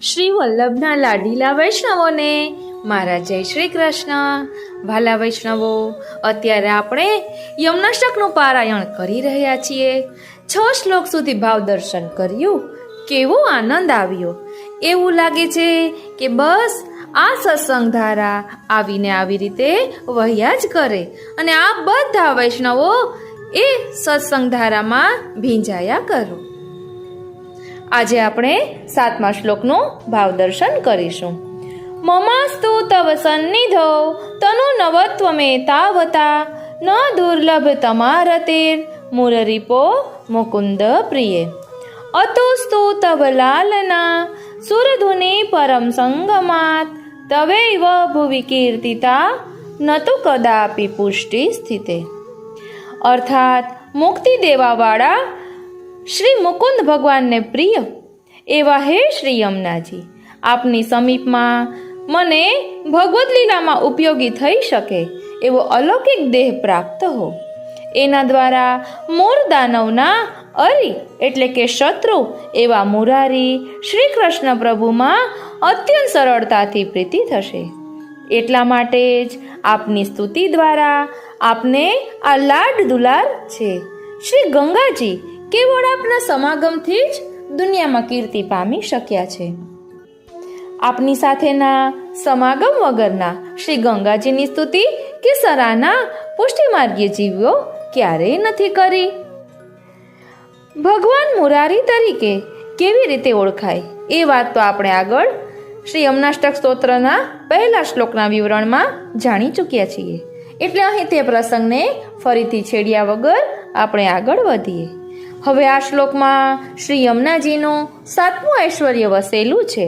શ્રી વલ્લભના લાડીલા વૈષ્ણવોને મારા જય શ્રી કૃષ્ણ. વાલા વૈષ્ણવો, અત્યારે આપણે યમનાષ્ટકનું પારાયણ કરી રહ્યા છીએ. 6 શ્લોક સુધી ભાવ દર્શન કર્યું. કેવો આનંદ આવ્યો! એવું લાગે છે કે બસ આ સત્સંગ ધારા આવીને આવી રીતે વહ્યા જ કરે અને આ બધા વૈષ્ણવો એ સત્સંગ ધારામાં ભીંજાયા કરો. આજે આપણે 7મા શ્લોકનું ભાવ દર્શન કરીશું. મમાસ્તુ તવ સન્નિધો તનુ નવત્વમે તાવતા ન દુર્લભ તમારતિર મુરરીપો મુકુંદ પ્રિયે અતુસ્તુ તવ લાલના સુરધુની પરમ સંગમાત તવૈવ ભુવિ કીર્તિતા નતુ કદાપી પુષ્ટિ સ્થિતે. અર્થાત મુક્તિ દેવાવાળા શ્રી મુકુંદ ભગવાનને પ્રિય એવા હે શ્રી યમુનાજી, આપની સમીપમાં મને ભગવદ્ લીલામાં ઉપયોગી થઈ શકે એવો અલૌકિક દેહ પ્રાપ્ત હો. એના દ્વારા મૂર દાનવના અરી એટલે કે શત્રુ એવા મુરારી શ્રી કૃષ્ણ પ્રભુમાં અત્યંત સરળતાથી પ્રીતિ થશે. એટલા માટે જ આપની સ્તુતિ દ્વારા આપને આ લાડ દુલાર છે. શ્રી ગંગાજી કેવળ આપના સમાગમથી જ દુનિયામાં કીર્તિ પામી શક્યા છે. આપની સાથેના સમાગમ વગરના શ્રી ગંગાજીની સ્તુતિ કે સરાહના પુષ્ટિમાર્ગીય જીવો ક્યારેય નથી કરી. ભગવાન મુરારી તરીકે કેવી રીતે ઓળખાય એ વાત તો આપણે આગળ શ્રી યમનાષ્ટક સ્તોત્રના 1 શ્લોકના વિવરણમાં જાણી ચૂક્યા છીએ. એટલે અહીં તે પ્રસંગને ફરીથી છેડ્યા વગર આપણે આગળ વધીએ. હવે આ શ્લોકમાં શ્રી યમુનાજીનું 7મું ઐશ્વર્ય વસેલું છે,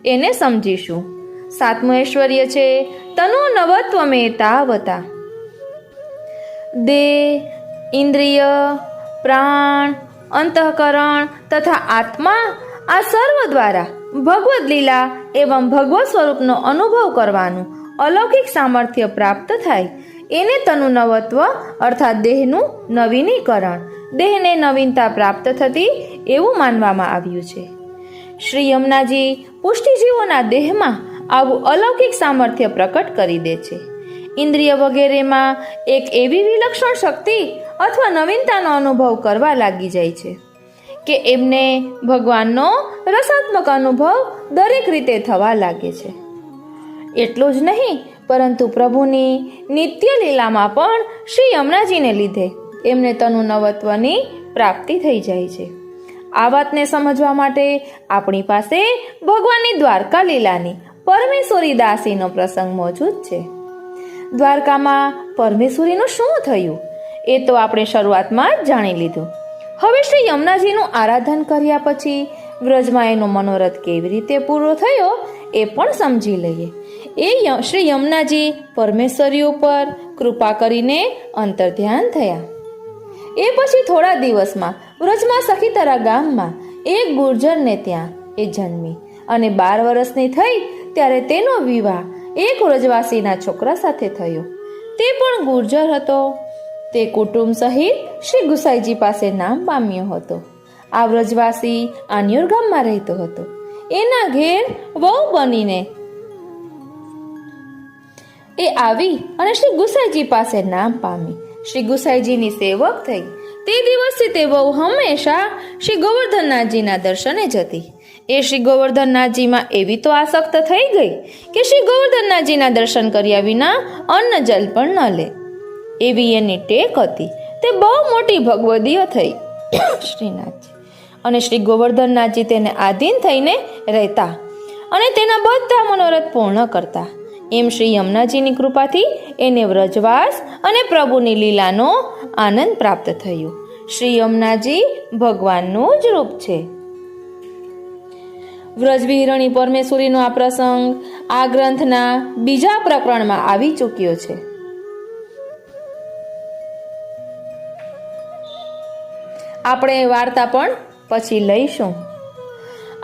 એને સમજીશું. 7મું ઐશ્વર્ય છે તનો નવત્વમે તાવતા. દેહ, ઇન્દ્રિય, પ્રાણ, અંતઃકરણ તથા આત્મા આ સર્વ દ્વારા ભગવદ્ લીલા એવં ભગવત સ્વરૂપનો અનુભવ કરવાનું અલૌકિક સામર્થ્ય પ્રાપ્ત થાય એને તનુ નવત્વ અર્થાત દેહનું નવીનીકરણ, દેહને નવીનતા પ્રાપ્ત થતી એવું માનવામાં આવ્યું છે. શ્રી યમુનાજી પુષ્ટિજીવોના દેહમાં આવું અલૌકિક સામર્થ્ય પ્રકટ કરી દે છે. ઇન્દ્રિય વગેરેમાં એક એવી વિલક્ષણ શક્તિ અથવા નવીનતાનો અનુભવ કરવા લાગી જાય છે કે એમને ભગવાનનો રસાત્મક અનુભવ દરેક રીતે થવા લાગે છે. એટલું જ નહીં, પરંતુ પ્રભુની નિત્ય લીલામાં પણ શ્રી યમુનાજીને લીધે એમને તનુ નવત્વની પ્રાપ્તિ થઈ જાય છે. આ વાતને સમજવા માટે આપણી પાસે ભગવાનની દ્વારકા લીલાની પરમેશ્વરી દાસીનો પ્રસંગ મોજૂદ છે. દ્વારકામાં પરમેશ્વરીનું શું થયું એ તો આપણે શરૂઆતમાં જ જાણી લીધું. હવે શ્રી યમુનાજીનું આરાધન કર્યા પછી વ્રજમાં એનો મનોરથ કેવી રીતે પૂરો થયો એ પણ સમજી લઈએ. શ્રી યમુનાજી પરમેશ્વરી ઉપર કૃપા કરીને અંતર્ધ્યાન થયા. એ પછી થોડા દિવસમાં વ્રજમાં સખીતરા ગામમાં એક ગુર્જરને ત્યાં એ જન્મી અને 12 વર્ષની થઈ ત્યારે તેનો વિવાહ એક વ્રજવાસીના છોકરા સાથે થયો. તે પણ ગુર્જર હતો. તે કુટુંબ સહિત શ્રી ગુસાઈજી પાસે નામ પામ્યો હતો. આ વ્રજવાસી આન્યોર ગામમાં રહેતો હતો. એના ઘેર વહુ બનીને એ આવી અને શ્રી ગુસાઈજી પાસે નામ પામી શ્રી ગુસાઈજીની સેવક થઈ. તે દિવસથી તે બહુ હંમેશા શ્રી ગોવર્ધનનાથજીના દર્શને જતી. એ શ્રી ગોવર્ધનનાથજીમાં એવી તો આસક્ત થઈ ગઈ કે શ્રી ગોવર્ધનનાથજીના દર્શન કર્યા વિના અન્ન જલ પણ ન લે એવી એની ટેક હતી. તે બહુ મોટી ભગવદીય થઈ શ્રીનાથજી અને શ્રી ગોવર્ધનનાથજી તેને આધીન થઈને રહેતા અને તેના બધા મનોરથ પૂર્ણ કરતા. એમ શ્રી યમુનાજીની કૃપાથી એને વ્રજવાસ અને પ્રભુની લીલાનો આનંદ પ્રાપ્ત થયો. શ્રી યમુનાજી ભગવાનનું જ રૂપ છે. વ્રજવિહરણી પરમેશ્વરીનો આ પ્રસંગ આ ગ્રંથના 2 પ્રકરણમાં આવી ચૂક્યો છે. આપણે વાર્તા પણ પછી લઈશું.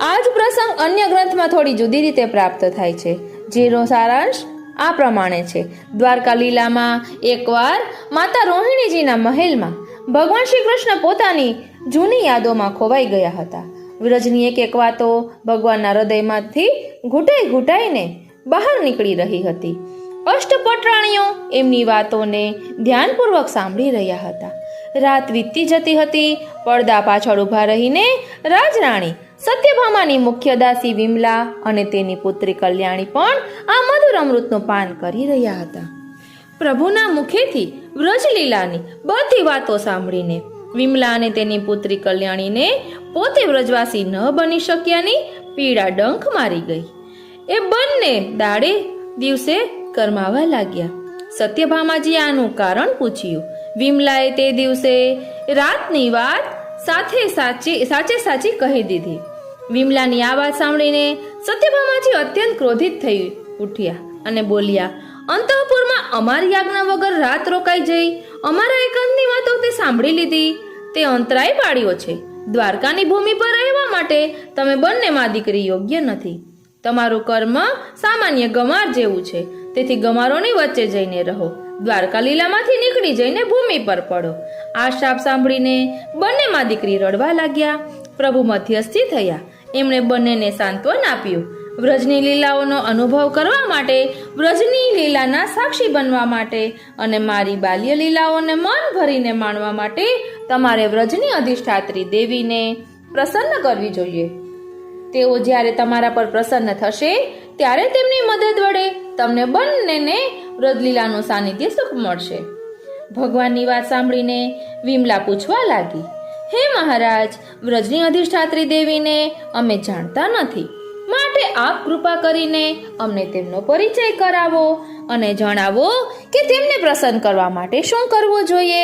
આ જ પ્રસંગ અન્ય ગ્રંથમાં થોડી જુદી રીતે પ્રાપ્ત થાય છે, જેનો સારાંશ આ પ્રમાણે છે. દ્વારકા લીલામાં એકવાર માતા રોહિણીજીના મહેલમાં ભગવાન શ્રી કૃષ્ણ પોતાની જૂની યાદોમાં ખોવાઈ ગયા હતા વ્રજની એક એક વાતો ભગવાનના હૃદયમાંથી ઘૂંટાઈ ઘૂંટાઈને બહાર નીકળી રહી હતી. અષ્ટપટરાણીઓ એમની વાતોને ધ્યાનપૂર્વક સાંભળી રહ્યા હતા. રાત વીતતી જતી હતી. પડદા પાછળ ઊભા રહીને રાજરાણી સત્યભામાની મુખ્ય દાસી વિમલા અને તેની પુત્રી કલ્યાણી પણ આ મધુર અમૃતનું પાન કરી રહ્યા હતા. પ્રભુના મુખેથી વ્રજલીલાની બધી વાતો સાંભળીને વિમલા અને તેની પુત્રી કલ્યાણીને પોતે વ્રજવાસી ન બની શક્યાની પીડા ડંખ મારી ગઈ. એ બંને દાડે દિવસે કરમાવા લાગ્યા. સત્યભામાજીએ આનું કારણ પૂછ્યું. વિમલાએ તે દિવસે રાતની વાત સાચે સાચી કહી દીધી. વિમલાની આ વાત સાંભળીને સત્યભામાજી અત્યંત ક્રોધિત થઈ ઉઠ્યા અને બોલ્યા, અંતઃપુરમાં અમારી આજ્ઞા વગર રાત રોકાઈ જઈ અમારા એકાંતની વાતો તે સાંભળી લીધી. તે અંતરાય પાડ્યો છે. દ્વારકાની ભૂમિ પર રહેવા માટે તમે બંને માં દીકરી યોગ્ય નથી. તમારું કર્મ સામાન્ય ગમાર જેવું છે. તેથી ગમારોની વચ્ચે જઈને રહો. દ્વારકા લીલામાંથી નીકળી જઈને ભૂમિ પર પડો. આ શાપ સાંભળીને બંને માં દીકરી રડવા લાગ્યા. પ્રભુ મધ્યસ્થી થયા. એમણે બંનેને સાંત્વન આપ્યું. વ્રજની લીલાઓનો અનુભવ કરવા માટે, વ્રજની લીલાના સાક્ષી બનવા માટે અને મારી બાલ્ય લીલાઓને મન ભરીને માણવા માટે તમારે વ્રજની અધિષ્ઠાત્રી દેવીને પ્રસન્ન કરવી જોઈએ. તેઓ જ્યારે તમારા પર પ્રસન્ન થશે ત્યારે તેમની મદદ વડે તમને બંનેને વ્રજલીલાનું સાનિધ્ય સુખ મળશે. ભગવાનની વાત સાંભળીને વિમલા પૂછવા લાગી, હે મહારાજ, વ્રજની અધિષ્ઠાત્રી દેવીને અમે જાણતા નથી. માટે આપ કૃપા કરીને અમને તેમનો પરિચય કરાવો અને જણાવો કે તેમને પ્રસન્ન કરવા માટે શું કરવું જોઈએ.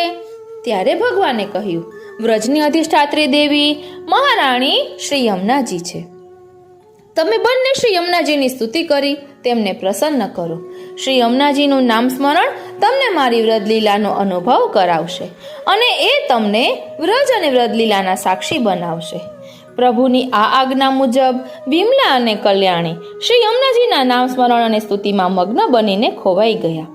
ત્યારે ભગવાને કહ્યું, વ્રજની અધિષ્ઠાત્રી દેવી મહારાણી શ્રી યમુનાજી છે. તમે બંને શ્રી યમુનાજીની સ્તુતિ કરી તેમને પ્રસન્ન કરો. શ્રી યમુનાજીનું નામ સ્મરણ તમને મારી વ્રજલીલાનો અનુભવ કરાવશે અને એ તમને વ્રજ અને વ્રજલીલાના સાક્ષી બનાવશે. પ્રભુની આ આજ્ઞા મુજબ વિમલા અને કલ્યાણી શ્રી યમુનાજીના નામ સ્મરણ અને સ્તુતિમાં મગ્ન બનીને ખોવાઈ ગયા.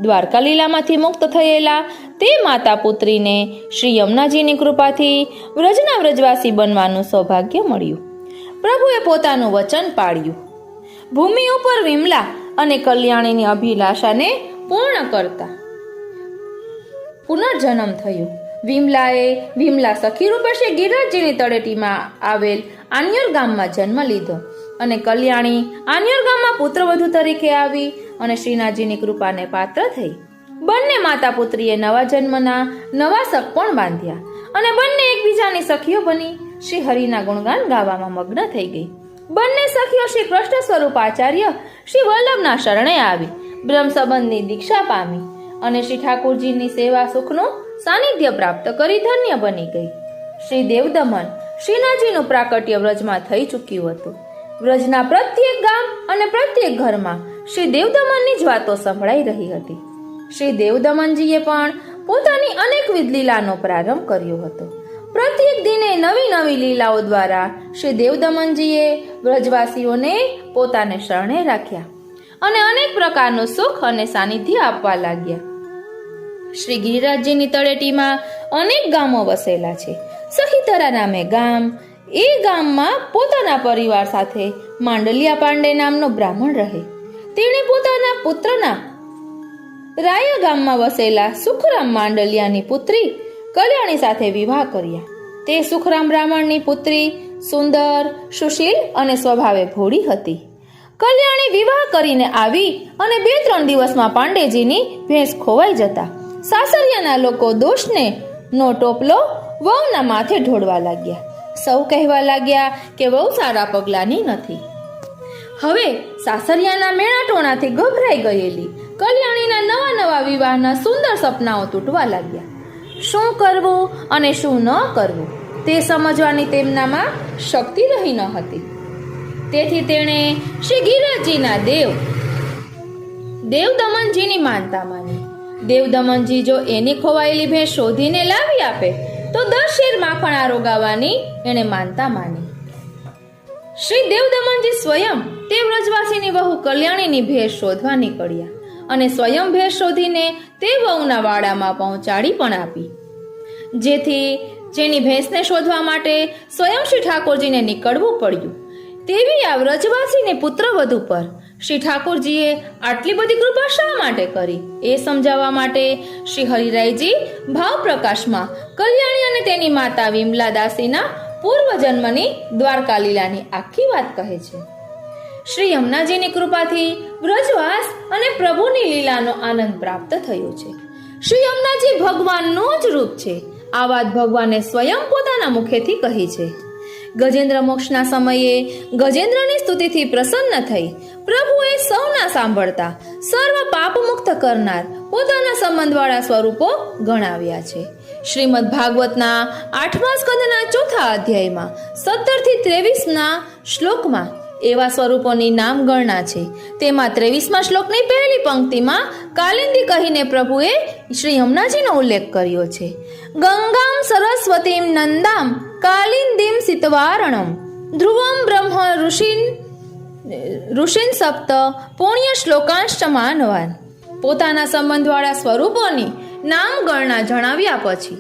દ્વારકા લીલામાંથી મુક્ત થયેલા તે માતા પુત્રીને શ્રી યમુનાજીની કૃપાથી વ્રજના વ્રજવાસી બનવાનું સૌભાગ્ય મળ્યું. પ્રભુએ પોતાનું વચન પાળ્યું. ભૂમિ ઉપર વિમલા અને કલ્યાણીની અભિલાષાને પૂર્ણ કરતા પુનર્જન્મ થયો. વિમલા સખી રૂપે શ્રી ગિરિરાજજીની તળેટીમાં આવેલ આન્યોર ગામમાં જન્મ લીધો અને કલ્યાણી આન્યોર ગામમાં પુત્રવધુ તરીકે આવી અને શ્રીનાથજીની કૃપાને પાત્ર થઈ. બંને માતા પુત્રીએ નવા જન્મના નવા શક પણ બાંધ્યા અને બંને એકબીજાની સખીઓ બની શ્રી હરિના ગુણગાન ગાવામાં મગ્ન થઈ ગઈ. બંને સખીઓ શ્રી કૃષ્ણ સ્વરૂપ આચાર્ય શ્રી વલ્લભના શરણે આવી બ્રહ્મ સંબંધની દીક્ષા પામી અને શ્રી ઠાકોરજીની સેવા સુખનું સાનિધ્ય પ્રાપ્ત કરી ધન્ય બની ગઈ. શ્રી દેવદમન શ્રીનાથજીનું પ્રાકટ્ય વ્રજમાં થઈ ચૂક્યું હતું. વ્રજના પ્રત્યેક ગામ અને પ્રત્યેક ઘરમાં શ્રી દેવદમનની જ વાતો સંભળાઈ રહી હતી. શ્રી દેવદમનજીએ પણ પોતાની અનેકવિધ લીલાનો પ્રારંભ કર્યો હતો. પ્રત્યેક દિને નવી નવી લીલાઓ દ્વારા શ્રી દેવદમનજીએ વ્રજવાસીઓને પોતાને શરણે રાખ્યા અને અનેક પ્રકારનું સુખ અને સાનિધ્ય આપવા લાગ્યા. શ્રી ગિરિરાજજીની તળેટીમાં અનેક ગામો વસેલા છે. સખીતરા નામે ગામ, એ ગામમાં પોતાના પરિવાર સાથે માંડલિયા પાંડે નામનો બ્રાહ્મણ રહે. તેણે પોતાના પુત્રના રાયા ગામમાં વસેલા સુખરામ માંડલિયાની પુત્રી કલ્યાણી સાથે વિવાહ કર્યા. તે સુખરામ બ્રાહ્મણની પુત્રી સુંદર, સુશીલ અને સ્વભાવે ભોળી હતી. કલ્યાણી વિવાહ કરીને આવી અને 2-3 દિવસમાં પાંડેજીની ભેંસ ખોવાઈ જતા સાસરિયાના લોકો દોષને નો ટોપલો વહુના માથે ઢોળવા લાગ્યા. સૌ કહેવા લાગ્યા કે વહુ સારા પગલાની નથી. હવે સાસરિયાના મેણાટોણાથી ગભરાઈ ગયેલી કલ્યાણીના નવા વિવાહના સુંદર સપનાઓ તૂટવા લાગ્યા. શું કરવું અને શું ન કરવું તે સમજવાની તેમનામાં શક્તિ રહી ન હતી. તેથી તેણે શ્રી ગિરિરાજજીના દેવદમનજીની માનતા માની. દેવદમનજી જો એની ખોવાયેલી ભેંસ શોધીને લાવી આપે તો 10 શેર માખણ આરોગાવાની એણે માનતા માની. શ્રી દેવદમનજી સ્વયં તે વ્રજવાસીની વહુ કલ્યાણીની ભેંસ શોધવા નીકળ્યા અને સ્વયં ભેંસ શોધીને તે વહુના વાડામાં પહોંચાડી પણ આપી, જેથી જેની ભેંસને શોધવા માટે સ્વયં શ્રી ઠાકોરજીને નીકળવું પડ્યું. તેવી આ વ્રજવાસીને પુત્રવધુ પર શ્રી ઠાકોરજીએ આટલી બધી કૃપા શા માટે કરી એ સમજાવવા માટે શ્રી હરિરાયજી ભાવ પ્રકાશમાં કલ્યાણી અને તેની માતા વિમલા દાસીના પૂર્વજન્મની દ્વારકા લીલાની આખી વાત કહે છે. શ્રી યમુનાજીની કૃપાથી વ્રજવાસ અને પ્રભુની લીલાનો આનંદ પ્રાપ્ત થયો છે. શ્રી યમુનાજી ભગવાનનું જ રૂપ છે. આ વાત ભગવાને સ્વયં પોતાના મુખેથી કહી છે. ગજેન્દ્ર મોક્ષના સમયે ગજેન્દ્રની સ્તુતિથી પ્રસન્ન થઈ પ્રભુએ સૌના સાંભળતા સર્વ પાપ મુક્ત કરનાર પોતાના સંબંધવાળા સ્વરૂપો ગણાવ્યા છે. શ્રીમદ ભાગવતના 8મા સ્કંદના 4થા અધ્યાયમાં 17 થી 23ના શ્લોકમાં એવા સ્વરૂપોની નામ ગણના છે. તેમાં 23મા શ્લોકની પહેલી પંક્તિમાં કાલિંદી કહીને પ્રભુએ શ્રી યમુનાજીનો ઉલ્લેખ કર્યો છે. ગંગામ સરસ્વતીમ નંદામ કાલિંદીમ સિતવારણમ ધ્રુવમ બ્રહ્મ ઋષિન સપ્ત પુણ્ય શ્લોકાંશ માનવાન. પોતાના સંબંધવાળા સ્વરૂપોની નામ ગણના જણાવ્યા પછી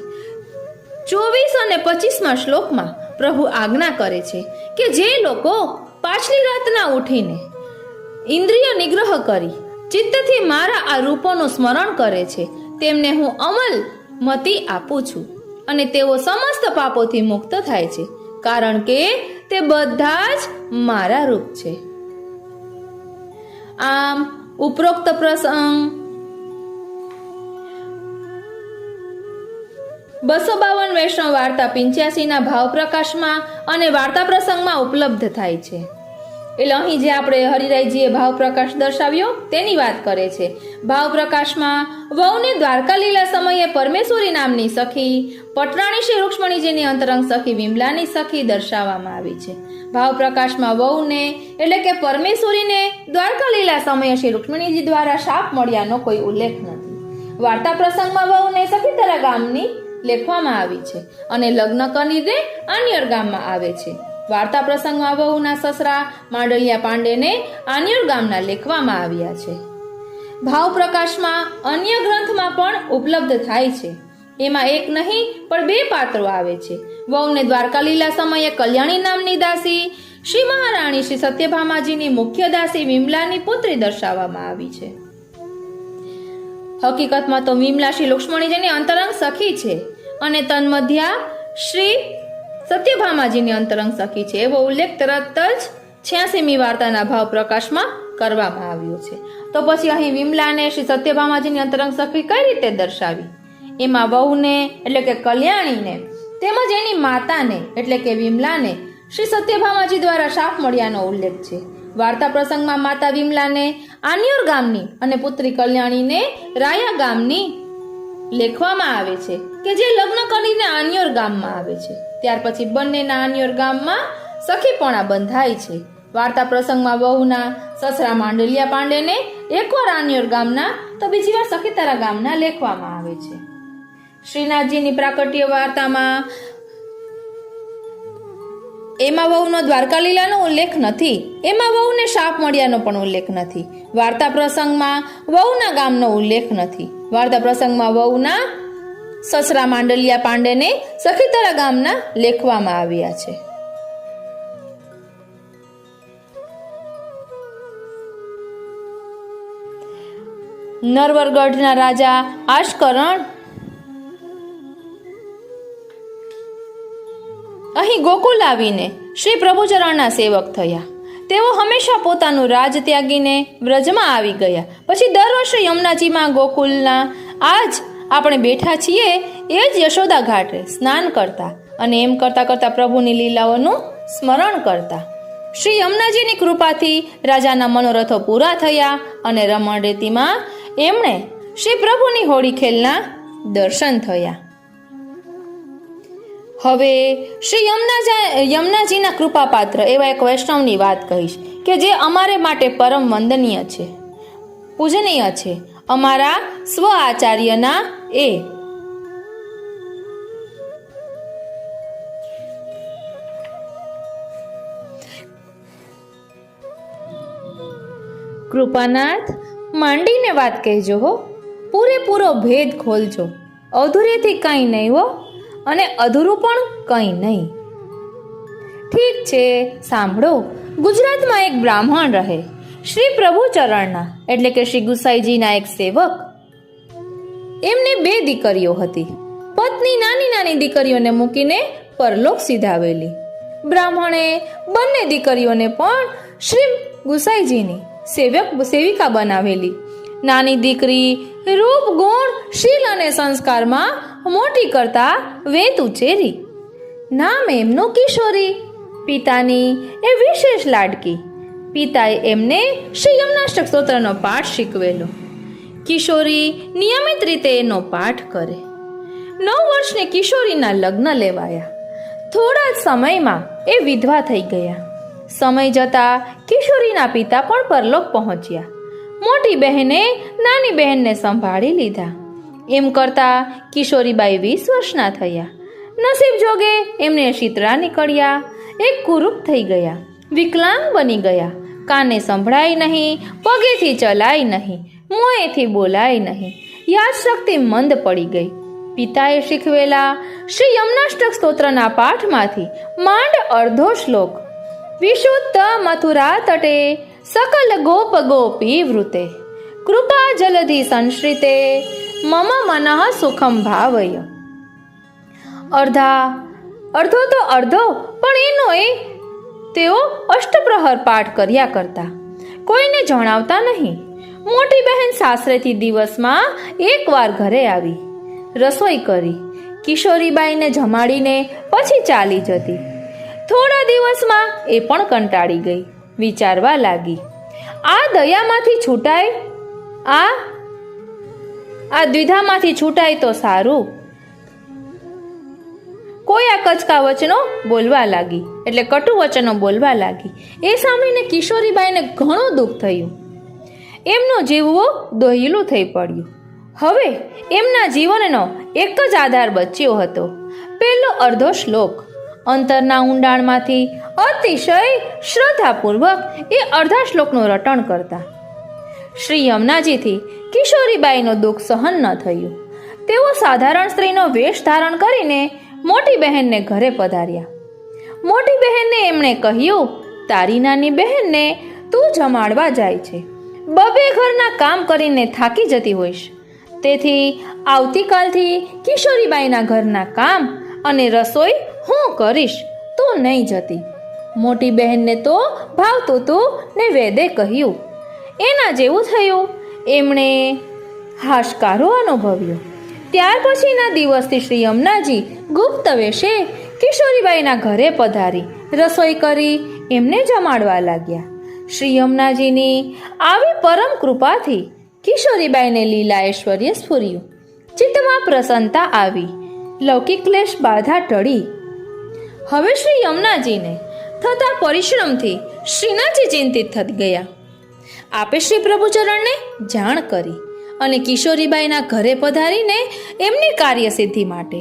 24 અને 25મા શ્લોકમાં પ્રભુ આજ્ઞા કરે છે કે જે લોકો પાછલી રાતના ઉઠીને ઇન્દ્રિય નિગ્રહ કરી ચિત્તથી મારા આ રૂપોનું સ્મરણ કરે છે તેમને હું અમલ મતિ આપું છું અને તેઓ સમસ્ત પાપોથી મુક્ત થાય છે, કારણ કે તે બધા જ મારા રૂપ છે. આમ ઉપરોક્ત પ્રસંગ 252 વૈષ્ણવ વાર્તા 85ના ભાવ પ્રકાશમાં અને વાર્તા પ્રસંગમાં ઉપલબ્ધ થાય છે. એટલે અહીં જે આપણે હરિરાયજીએ ભાવ પ્રકાશ દર્શાવ્યો તેની વાત કરે છે. ભાવ પ્રકાશમાં વહુને દ્વારકા લીલા સમયે પરમેશ્વરી નામની સખી, પટરાણી શ્રી રૂક્ષ્મણીજીની અંતરંગ સખી વિમલાની સખી દર્શાવવામાં આવી છે. ભાવ પ્રકાશમાં વહુને એટલે કે પરમેશ્વરીને દ્વારકા લીલા સમયે શ્રી રૂક્ષ્મણીજી દ્વારા શાપ મળ્યાનો કોઈ ઉલ્લેખ નથી. વાર્તા પ્રસંગમાં વહુને સખીતરા ગામની લેખવામાં આવી છે અને લગ્ન કરીને આન્યર ગામમાં આવે છે. વાર્તા પ્રસંગમાં વહુના સસરા માંડલિયા પાંડેને આન્યર ગામના લેખવામાં આવ્યા છે. ભાવ પ્રકાશમાં અન્ય ગ્રંથમાં પણ ઉપલબ્ધ થાય છે. એમાં એક નહીં પણ 2 પાત્રો આવે છે. વહુને દ્વારકા લીલા સમયે કલ્યાણી નામની દાસી, શ્રી મહારાણી શ્રી સત્યભામાજીની મુખ્ય દાસી વિમલાની પુત્રી દર્શાવવામાં આવી છે. હકીકતમાં તો વિમલા શ્રી લક્ષ્મણીજીની અંતરંગ સખી છે અને તન્મધ્યા શ્રી સત્યભામાજીની અંતરંગ સખી છે એવો ઉલ્લેખ તરત જ 86મી વાર્તાના ભાવ પ્રકાશમાં કરવામાં આવ્યો છે. તો પછી અહીં વિમલાને શ્રી સત્યભામાજીની અંતરંગ સખી કઈ રીતે દર્શાવી? એમાં વહુને એટલે કે કલ્યાણીને તેમજ એની માતાને એટલે કે વિમલાને શ્રી સત્યભામાજી દ્વારા શાપ મળ્યાનો ઉલ્લેખ છે. વાર્તા પ્રસંગમાં માતા વિમલાને આન્યોર ગામની અને પુત્રી કલ્યાણીને રાયા ગામની લેખવામાં આવે છે કે જે લગ્ન કરીને આન્યોર ગામમાં આવે છે. ત્યાર પછી બંનેના આન્યોર ગામમાં સખીપણા બંધાય છે. વાર્તા પ્રસંગમાં વહુના સસરા માંડલિયા પાંડેને એકવાર આન્યોર ગામના તો બીજી વાર સખીતરા ગામના લેખવામાં આવે છે. શ્રીનાથજીની પ્રાકટ્ય વાર્તામાં એમાં વહુનો દ્વારકા લીલાનો ઉલ્લેખ નથી. એમાં વહુને શાપ મળ્યાનો પણ ઉલ્લેખ નથી. વાર્તા પ્રસંગમાં વહુના ગામનો ઉલ્લેખ નથી. વાર્તા પ્રસંગમાં વહુના સસરા માંડલિયા પાંડેને સખીતરા ગામના લેખવામાં આવ્યા છે. નરવરગઢના રાજા આશકરણ અહીં ગોકુલ આવીને શ્રી પ્રભુચરણના સેવક થયા. તેઓ હંમેશા પોતાનું રાજ ત્યાગીને વ્રજમાં આવી ગયા. પછી દર વર્ષે યમુનાજીમાં ગોકુલના આજ આપણે બેઠા છીએ એ જ યશોદા ઘાટે સ્નાન કરતા અને એમ કરતા કરતા પ્રભુની લીલાઓનું સ્મરણ કરતા. શ્રી યમુનાજીની કૃપાથી રાજાના મનોરથો પૂરા થયા અને રમણરેતીમાં એમણે શ્રી પ્રભુની હોળી ખેલના દર્શન થયા. હવે શ્રી યમુનાજીના કૃપાપાત્ર એવા એક વૈષ્ણવની વાત કહીશ કે જે અમારે માટે પરમ વંદનીય છે, પૂજનીય છે. અમારા સ્વ આચાર્યના એ કૃપાનાથ માંડીને વાત કહેજો હો, પૂરેપૂરો ભેદ ખોલજો, અધૂરેથી કાંઈ નહીં હો. અને અધૂરું પણ કંઈ નહીં. ઠીક છે, સાંભળો. ગુજરાતમાં એક બ્રાહ્મણ રહે, શ્રી પ્રભુચરણના એટલે કે શ્રી ગુસાઈજીના એક સેવક. એમને 2 દીકરીઓ હતી. પત્ની નાની નાની દીકરીઓને મૂકીને પરલોક સીધાવેલી. બ્રાહ્મણે બંને દીકરીઓને પણ શ્રી ગુસાઈજીની સેવિકા બનાવેલી. નાની દીકરી રૂપ, ગુણ, શીલ અને સંસ્કારમાં મોટી કરતા વેત ઉચેરી. નામ એમનું કિશોરી. પિતાની એ વિશેષ લાડકી. પિતાએ એમને શ્રી યમનાષ્ટક સ્તોત્રનો પાઠ શીખવેલો. કિશોરી નિયમિત રીતે એનો પાઠ કરે. 9 વર્ષની કિશોરીના લગ્ન લેવાયા. થોડા જ સમયમાં એ વિધવા થઈ ગયા. સમય જતા કિશોરીના પિતા પણ પરલોક પહોંચ્યા. મોટી બહેને નાની બહેનને સંભાળી લીધા. એમ કરતા કિશોરીબાઈ 20 વર્ષના થયા. નસીબ જોગે એમને શીતળા નીકળ્યા. એક કુરૂપ થઈ ગયા. વિકલાંગ બની ગયા. કાને સંભળાય નહીં, પગેથી ચલાય નહીં, મોંએથી બોલાય નહીં. યાદશક્તિ મંદ પડી ગઈ. પિતાએ શીખવેલા શ્રી યમનાષ્ટક સ્તોત્રના પાઠમાંથી માંડ અડધો શ્લોક. વિશુદ્ધ મથુરા તટે સકલ ગોપ ગોપી વૃતે કૃપા જલધિ સંશ્રિતે મમ મનઃ સુખમ ભાવય. અડધો તો અડધો, પણ એનો તેઓ અષ્ટપ્રહર પાઠ કર્યા કરતા. કોઈને જણાવતા નહીં. મોટી બહેન સાસરેથી દિવસમાં 1 વાર ઘરે આવી. રસોઈ કરી કિશોરીબાઈને જમાડીને પછી ચાલી જતી. થોડા દિવસમાં એ પણ કંટાળી ગઈ. વિચારવા લાગી, આ દયામાંથી છૂટાય, આ દ્વિધામાંથી છૂટાય તો સારું. કોઈ આ કચકા વચનો બોલવા લાગી, એટલે કટુ વચનો બોલવા લાગી. એ સાંભળીને કિશોરીબાઈને ઘણું દુઃખ થયું. એમનો જીવવો દોહિલું થઈ પડ્યું. હવે એમના જીવનનો એક જ આધાર બચ્યો હતો, પહેલો અડધો શ્લોક. અંતરના ઊંડાણમાંથી અતિશય શ્રદ્ધાપૂર્વક એ અડધા શ્લોકનું રટણ કરતા. શ્રી યમુનાજીથી કિશોરીબાઈનું દુઃખ સહન ન થયું. તેઓ સાધારણ સ્ત્રીનો વેશ ધારણ કરીને મોટી બહેનને ઘરે પધાર્યા. મોટી બહેનને એમણે કહ્યું, તારી નાની બહેનને તું જમાડવા જાય છે. 2 ઘરના કામ કરીને થાકી જતી હોઈશ. તેથી આવતીકાલથી કિશોરીબાઈના ઘરના કામ અને રસોઈ હું કરીશ, તું નહીં જતી. મોટી બહેનને તો ભાવતું તું ને વેદે કહ્યું. એના જેવું થયું. એમણે હાશકારો અનુભવ્યો. ત્યાર પછીના દિવસથી શ્રી યમુનાજી ગુપ્ત વેશે કિશોરીબાઈના ઘરે પધારી રસોઈ કરી એમને જમાડવા લાગ્યા. શ્રી યમુનાજીની આવી પરમ કૃપાથી કિશોરીબાઈને લીલા ઐશ્વર્ય સ્ફુર્યું. ચિત્તમાં પ્રસન્નતા આવી. લૌકિક ક્લેશ બાધા ટળી. હવે શ્રી યમુનાજીને થતા પરિશ્રમથી શ્રીનાથજી ચિંતિત થઈ ગયા. આપે શ્રી પ્રભુચરણને જાણ કરી અને કિશોરીબાઈના ઘરે પધારીને એમની કાર્યસિદ્ધિ માટે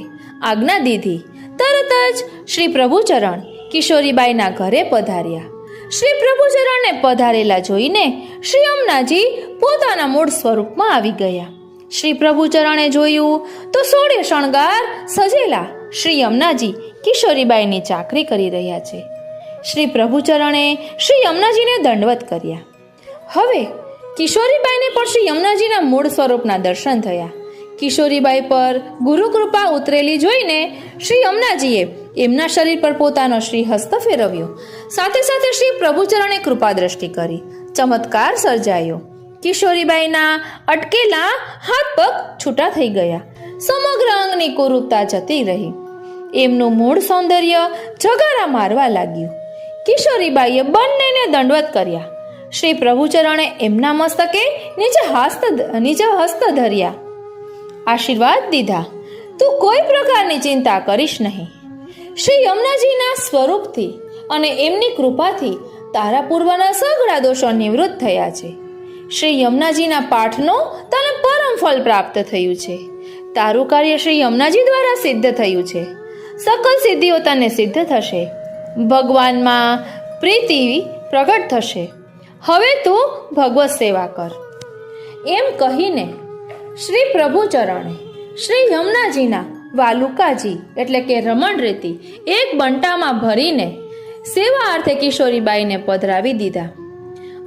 આજ્ઞા દીધી. તરત જ શ્રી પ્રભુચરણ કિશોરીબાઈના ઘરે પધાર્યા. શ્રી પ્રભુચરણને પધારેલા જોઈને શ્રી યમુનાજી પોતાના મૂળ સ્વરૂપમાં આવી ગયા. શ્રી પ્રભુચરણે જોયું તો 16 શણગાર સજેલા શ્રી યમુનાજી કિશોરીબાઈની ચાકરી કરી રહ્યા છે. શ્રી પ્રભુચરણે શ્રી યમુનાજીને દંડવત કર્યા. હવે કિશોરીબાઈને પણ શ્રી યમુનાજીના મૂળ સ્વરૂપના દર્શન થયા. કિશોરીબાઈ પર ગુરુ કૃપા ઉતરેલી જોઈને શ્રી યમુનાજીએ એમના શરીર પર પોતાનો શ્રી હસ્ત ફેરવ્યો. સાથે સાથે શ્રી પ્રભુચરણે કૃપા દ્રષ્ટિ કરી. ચમત્કાર સર્જાયો. કિશોરીબાઈના અટકેલા હાથ પગ છૂટા થઈ ગયા. સમગ્ર અંગની કુરૂપતા જતી રહી. એમનું મૂળ સૌંદર્ય જગારા મારવા લાગ્યું. કિશોરીબાઈએ બંનેને દંડવત કર્યા. શ્રી પ્રભુચરણે એમના મસ્તકે નીચે હસ્ત ધર્યા. આશીર્વાદ દીધા, તું કોઈ પ્રકારની ચિંતા કરીશ નહીં. શ્રી યમુનાજીના સ્વરૂપથી અને એમની કૃપાથી તારા પૂર્વના સઘળા દોષો નિવૃત્ત થયા છે. શ્રી યમુનાજીના પાઠનો તને પરમ ફળ પ્રાપ્ત થયું છે. તારું કાર્ય શ્રી યમુનાજી દ્વારા સિદ્ધ થયું છે. સકલ સિદ્ધિઓ તને સિદ્ધ થશે. ભગવાનમાં પ્રીતિ પ્રગટ થશે. હવે તું ભગવત સેવા કર. એમ કહીને શ્રી પ્રભુચરણે શ્રી યમુનાજીના વાલુકાજી એટલે કે રમણ રેતી એક બંટામાં ભરીને સેવા અર્થે કિશોરીબાઈને પધરાવી દીધા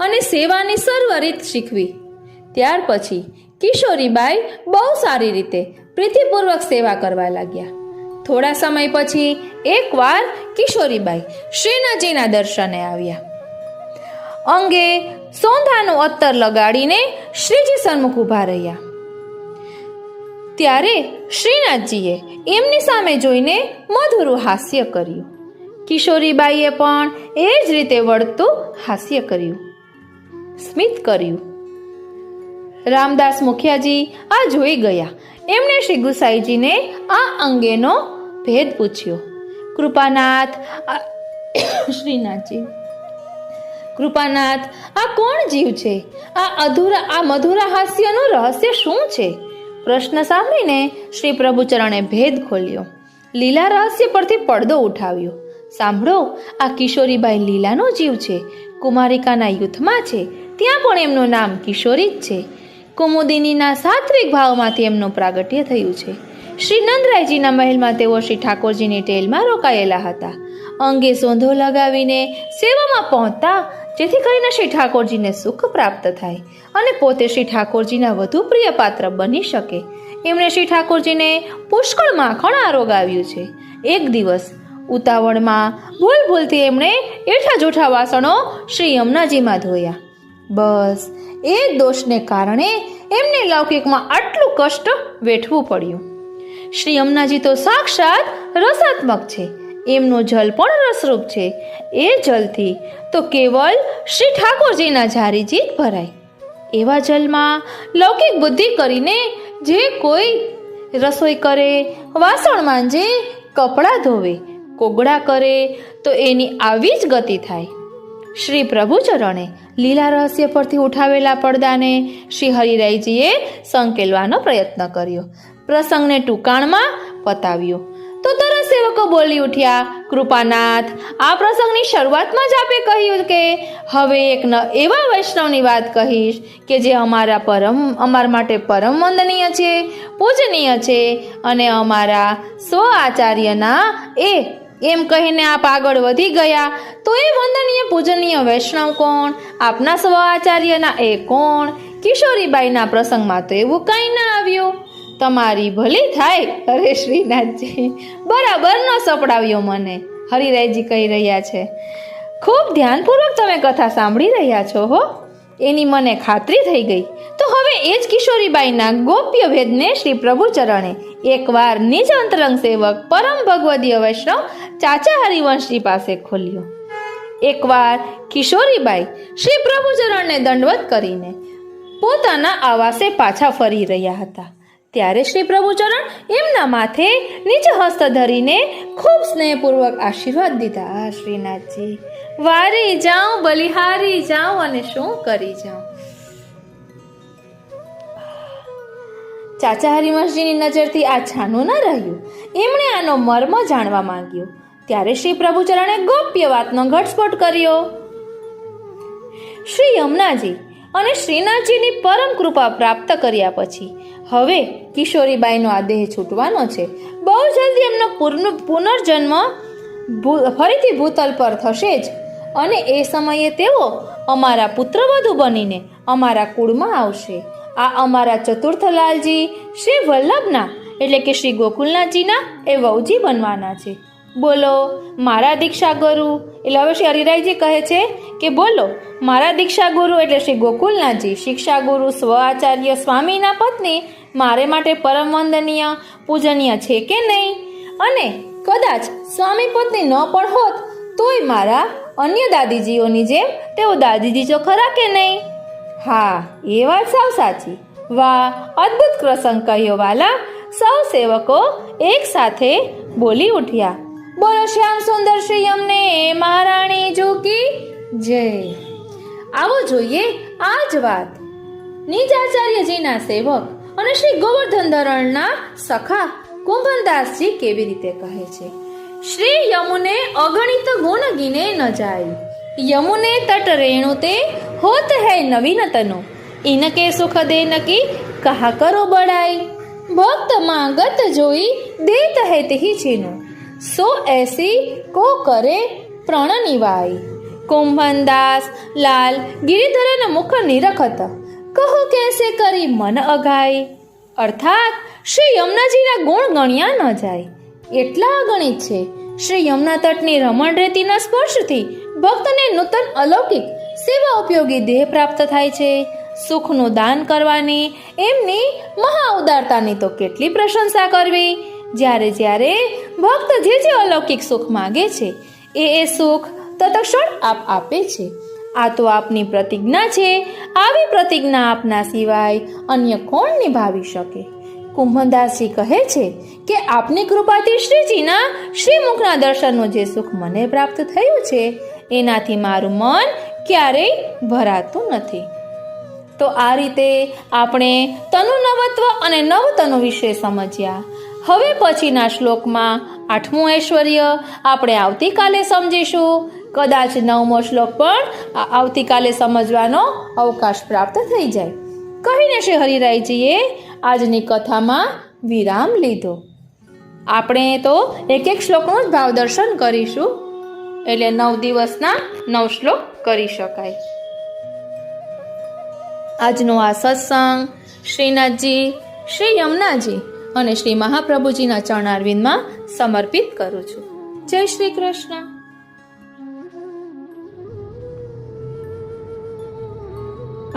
અને સેવાની સર્વ રીત શીખવી. ત્યાર પછી કિશોરીબાઈ બહુ સારી રીતે પ્રીતિપૂર્વક સેવા કરવા લાગ્યા. થોડા સમય પછી એકવાર કિશોરીબાઈ શ્રીનાથજીના દર્શને આવ્યા. અંગે સોંધાનું અત્તર લગાડીને શ્રીજી સન્મુખ ઊભા રહ્યા. ત્યારે શ્રીનાથજીએ એમની સામે જોઈને મધુરું હાસ્ય કર્યું. કિશોરીબાઈએ પણ એ જ રીતે વળતું હાસ્ય કર્યું, સ્મિત કર્યું. રામદાસ મુખિયાજી આ જોઈ ગયા. એમણે શ્રી ગુસાઈજીને આ અંગેનો ભેદ પૂછ્યો. કૃપાનાથ શ્રીનાથજી, કૃપાનાથ, આ કોણ જીવ છે? આ મધુરા હાસ્યનું રહસ્ય શું છે? પ્રશ્ન સાંભળીને શ્રી પ્રભુચરણે ભેદ ખોલ્યો. લીલા રહસ્ય પરથી પડદો ઉઠાવ્યો. સાંભળો, આ કિશોરીબાઈ લીલાનો જીવ છે. કુમારિકાના યુથમાં છે, ત્યાં પણ એમનું નામ કિશોરી જ છે. કુમુદિનીના સાત્વિક ભાવમાંથી એમનું પ્રાગટ્ય થયું છે. શ્રી નંદરાયજીના મહેલમાં તેઓ શ્રી ઠાકોરજીની ટેલમાં રોકાયેલા હતા. અંગે સોંધો લગાવીને સેવામાં પહોંચતા, જેથી કરીને શ્રી ઠાકોરજીને સુખ પ્રાપ્ત થાય અને પોતે શ્રી ઠાકોરજીના વધુ પ્રિય પાત્ર બની શકે. એમણે શ્રી ઠાકોરજીને પુષ્કળ માખણ આરોગાવ્યું છે. એક દિવસ ઉતાવળમાં ભૂલથી એમણે એઠા જૂઠા વાસણો શ્રી યમુનાજીમાં ધોયા. બસ એ દોષને કારણે એમને લૌકિકમાં આટલું કષ્ટ વેઠવું પડ્યું. શ્રી યમુનાજી તો સાક્ષાત રસાત્મક છે. એમનું જલ પણ રસરૂપ છે. એ જલથી તો કેવલ શ્રી ઠાકોરજીના ઝારીજી જ ભરાય. એવા જલમાં લૌકિક બુદ્ધિ કરીને જે કોઈ રસોઈ કરે, વાસણ માંજે, કપડાં ધોવે, કોગળા કરે તો એની આવી જ ગતિ થાય. શ્રી પ્રભુચરણે લીલા રહસ્ય પરથી ઉઠાવેલા પડદાને શ્રી હરિરાયજીએ સંકેલવાનો પ્રયત્ન કર્યો. પ્રસંગને ટૂંકાણમાં પતાવ્યો તો તરત સેવકો બોલી ઉઠ્યા, કૃપાનાથ, આ પ્રસંગની શરૂઆતમાં જ આપે કહ્યું કે હવે એક એવા વૈષ્ણવની વાત કહીશ કે જે અમારા માટે પરમ વંદનીય છે, પૂજનીય છે અને અમારા સ્વ આચાર્યના એમ કહીને આપ આગળ વધી ગયા. તો એ વંદનીય પૂજનીય વૈષ્ણવ કોણ? આપના સ્વ આચાર્યના એ કોણ? કિશોરીબાઈના પ્રસંગમાં તો એવું કંઈ ના આવ્યું. તમારી ભલી થાય. અરે શ્રીનાથજી, બરાબર ન સપડાવ્યો મને. હરિરાયજી કહી રહ્યા છે. ખૂબ ધ્યાનપૂર્વક તમે કથા સાંભળી રહ્યા છો હો, એની મને ખાતરી થઈ ગઈ. તો હવે એ જ કિશોરીબાઈના ગોપ્ય ભેદને શ્રી પ્રભુચરણે એકવાર નિજ અંતરંગ સેવક પરમ ભગવદીય વૈષ્ણવ ચાચા હરિવંશજી પાસે ખોલ્યો. એકવાર કિશોરીબાઈ શ્રી પ્રભુચરણને દંડવત કરીને પોતાના આવાસે પાછા ફરી રહ્યા હતા. ત્યારે શ્રી પ્રભુચરણ એમના માથે નીચે હસ્ત ધરીને ખૂબ સ્નેહપૂર્વક આશીર્વાદ દીધા. શ્રીનાથજી, વારી જાઉં, બલિહારી જાઉં અને શું કરી જાઉં. ચાચા હરિવંશજીની નજરથી આ છાનું ન રહ્યું. એમણે આનો મર્મ જાણવા માંગ્યો. ત્યારે શ્રી પ્રભુચરણે ગોપ્ય વાતનો ઘટસ્ફોટ કર્યો. શ્રી યમુનાજી અને શ્રીનાથજીની પરમ કૃપા પ્રાપ્ત કર્યા પછી હવે કિશોરીબાઈનો આ દેહ છૂટવાનો છે. બહુ જલ્દી એમનો પુનર્જન્મ ફરીથી ભૂતલ પર થશે જ અને એ સમયે તેઓ અમારા પુત્રવધુ બનીને અમારા કુળમાં આવશે. આ અમારા ચતુર્થલાલજી શ્રી વલ્લભના એટલે કે શ્રી ગોકુલનાથજીના એ વહુજી બનવાના છે. બોલો, મારા દીક્ષા ગુરુ એટલે હવે શ્રી હરિરાયજી કહે છે કે બોલો, મારા દીક્ષા ગુરુ એટલે શ્રી ગોકુલનાથજી શિક્ષા ગુરુ સ્વ આચાર્ય સ્વામીના પત્ની મારે માટે પરમ વંદનીય પૂજનીય છે કે નહીં? અને કદાચ સ્વામી પત્ની ન પણ હોત તોય મારા અન્ય દાદીજીઓની જેમ તેઓ દાદીજી તો ખરા કે નહીં? હા, એ વાત સાવ સાચી. વાહ, અદ્ભુત પ્રસંગ કહ્યો વાલા. સૌ સેવકો એક સાથે બોલી ઉઠ્યા. બોલો શ્યામ સુંદર શ્રી યમને મહારાણી જોકી જય. આવો જોઈએ આ જ વાત નિજાચાર્યજીના સેવક અને શ્રી ગોવર્ધન ધરણના સખા કુંભનદાસજી કેવી રીતે કહે છે. શ્રી યમુને અગણિત ગુણ ગિને ન જાય, યમુને તટ રેણુતે હોત હૈ નવીનતનો, ઇનકે સુખ દે નકી કહા કરો બડાઈ, ભક્ત માંગત જોઈ देत है तेहि छीनु, सो ऐसी को करे प्रण निवाई। कुंभनदास लाल गिरिधर मुख निरखत, કહો कैसे કરી મન અગાય। અર્થાત શ્રી યમુનાજીના ગુણ ગણ્યા ન જાય, એટલા અગણિત છે। શ્રી યમુના તટની રમણ રેતીના સ્પર્શથી ભક્તને નૂતન અલૌકિક સેવા ઉપયોગી દેહ પ્રાપ્ત થાય છે। સુખનું દાન કરવાની એમની મહા ઉદારતાની તો કેટલી પ્રશંસા કરવી। જ્યારે જ્યારે ભક્ત જે અલૌકિક સુખ માગે છે એ સુખ તત્ક્ષણ આપ આપે છે। આ તો આપની પ્રતિજ્ઞા છે, આવી પ્રતિજ્ઞા આપના સિવાય અન્ય કોણ નિભાવી શકે। કુંભનદાસજી કહે છે કે આપની કૃપાથી શ્રીજીના શ્રીમુખના દર્શનનું જે સુખ મને પ્રાપ્ત થયું છે એનાથી મારું મન ક્યારેય ભરાતું નથી। તો આ રીતે આપણે તનુ નવત્વ અને નવતનુ વિશે સમજ્યા। હવે પછીના શ્લોકમાં 8મું ઐશ્વર્ય આપણે આવતીકાલે સમજીશું। કદાચ 9મો શ્લોક પણ આવતીકાલે સમજવાનો અવકાશ પ્રાપ્ત થઈ જાય। કહીને શ્રી હરિરાયજીએ આજની કથામાં વિરામ લીધો। આપણે તો એક એક શ્લોકનું જ ભાવ દર્શન કરીશું, એટલે 9 દિવસના 9 શ્લોક કરી શકાય। આજનો આ સત્સંગ શ્રીનાથજી, શ્રી યમુનાજી અને શ્રી મહાપ્રભુજીના ચરણારવિંદમાં સમર્પિત કરું છું। જય શ્રી કૃષ્ણ।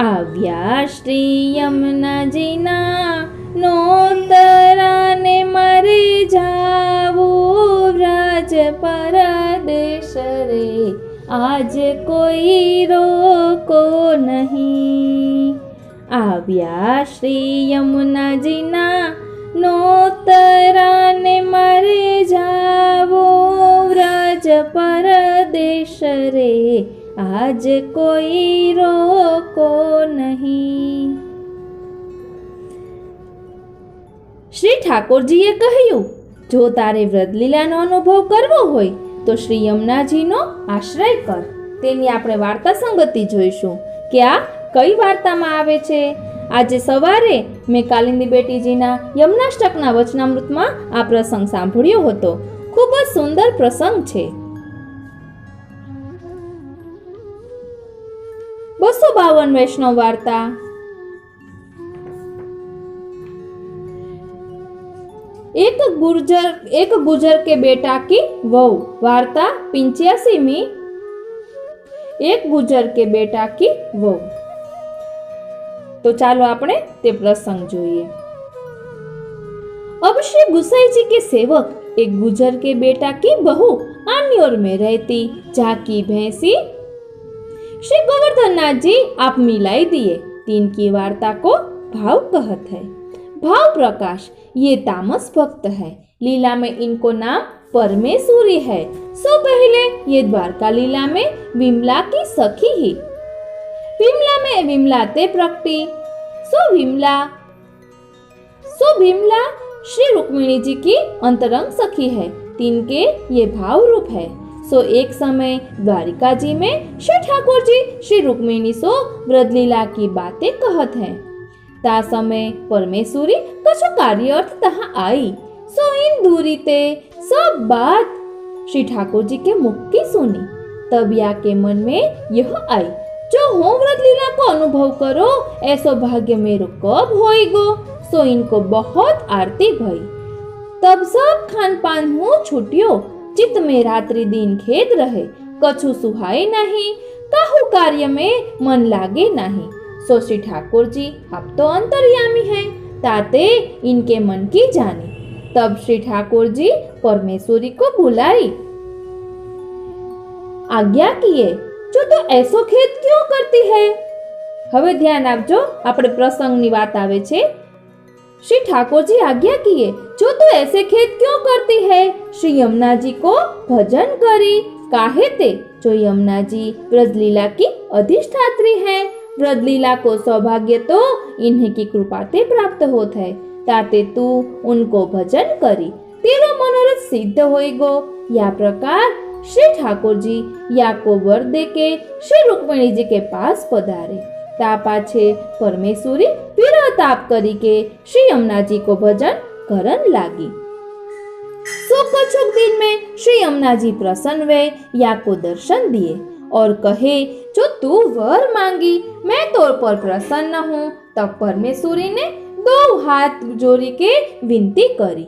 આવ્યા શ્રી યમુનાજીના નોતરાને મારે જાવું, વ્રજ પરદેશ રે આજ કોઈ રોકો નહીં। આવ્યા શ્રી યમુનાજીના નોતરાને મારે જાવું, વ્રજ પરદેશ રે આજ કોઈ રોકો નહીં। શ્રી ઠાકોરજીએ કહ્યું, જો તારે વ્રજલીલાનો અનુભવ કરવો હોય તો શ્રી યમુનાજીનો આશ્રય કર। તેની આપણે વાર્તા સંગતિ જોઈશું કે આ કઈ વાર્તામાં આવે છે। આજે સવારે મેં કાલિંદી બેટીજીના યમુનાષ્ટકના વચનામૃતમાં આ પ્રસંગ સાંભળ્યો હતો। ખૂબ જ સુંદર પ્રસંગ છે। 252 વૈષ્ણવ વાર્તા। एक गुजर के बेटा की वहू, वार्ता 85वीं। एक गुजर के बेटा की वहू। तो चालो આપણે તે પ્રસંગ જોઈએ। अब श्री गुसाई जी के सेवक एक गुजर के बेटा की बहू आन्योर में रहती झाकी भैंसी। श्री गोवर्धन नाथ जी आप मिलाई दिए। तीन की वार्ता को भाव कहत है। भाव प्रकाश ये तामस भक्त है। लीला में इनको नाम परमेश्वरी है। सो पहले ये द्वारका लीला में विमला की सखी ही। विमला में विमला ते प्रकटी। सो विमला श्री रुक्मिणी जी की अंतरंग सखी है। तीन के ये भाव रूप है। सो एक समय द्वारिका जी में श्री ठाकुर जी श्री रुक्मिणी सो व्रजलीला की बातें कहत हैं। ता समय परमेश्वरी कछु कार्यार्थ तहाँ आई। सो इन दूरी ते सब बात श्री ठाकुर जी के मुख की सुनी। तब या के मन में यह आई, जो हो व्रजलीला को अनुभव करो ऐसो भाग्य मेरो कब होएगो। सो इनको बहुत आरती भई। तब सब खान पान मुँह छूट्यो। चित्त में रात्रि दिन खेद रहे। कछु सुहाय नहीं, काहू कार्य में मन लागे नहीं। सो श्री ठाकुर जी आप तो अंतर्यामी हैं, ताते इनके मन की जानी। तब श्री ठाकुर जी परमेश्वरी को बुलाई, आज्ञा किए, जो तो ऐसो खेद क्यों करती है। હવે ધ્યાન આપજો, આપણે પ્રસંગની વાત આવે છે। श्री ठाकुर जी आज्ञा किए, जो तू ऐसे खेद क्यों करती है। श्री यमुना जी को भजन करी। काहे ते, जो यमुना जी व्रजलीला की अधिष्ठात्री है। व्रजलीला को सौभाग्य तो इन्हीं की कृपा से प्राप्त होता है। ताते तू उनको भजन करी, तेरो मनोरथ सिद्ध होएगो। या प्रकार श्री ठाकुर जी या को वर दे के श्री रुक्मिणी जी के पास पधारे। ता पाछे परमेश्वरी विरह ताप करी के श्री यमुना जी को भजन करन लागी। तो कुछ दिन में श्री यमुना जी प्रसन्न हुए, या को दर्शन दिए और कहे, जो तू वर मांगी मैं तोर पर प्रसन्न हूँ। तब परमेश्वरी ने दो हाथ जोड़ी के विनती करी,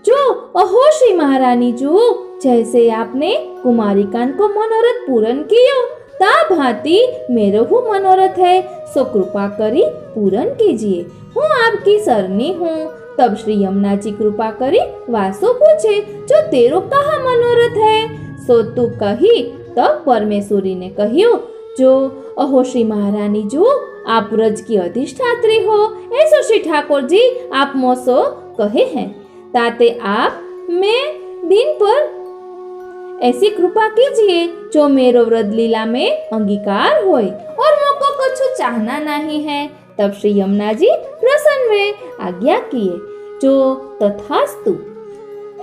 जो अहो श्री महारानी जो, जैसे आपने कुमारी कान को मनोरथ पूर्ण कियो, ता भांति मेरो हूँ मनोरथ है, सो कृपा करी पूर्ण कीजिए, हूँ आपकी सरनी हूँ। तब श्री यमुना जी कृपा करी वासो पूछे, जो तेरो कहा मनोरथ है, सो तू कही। तब परमेश्वरी ने कहियो, जो अहो श्री महारानी जो, आप ब्रज की अधिष्ठात्री हो, ऐसो श्री ठाकुर जी आप मोसो कहे हैं, ताते आप में दिन पर ऐसी कृपा कीजिए, जो मेरो व्रत लीला में अंगीकार होए और मोको कुछ चाहना नहीं है। तब श्री यमुना जी प्रसन्न हुए, आज्ञा किए, जो तथास्तु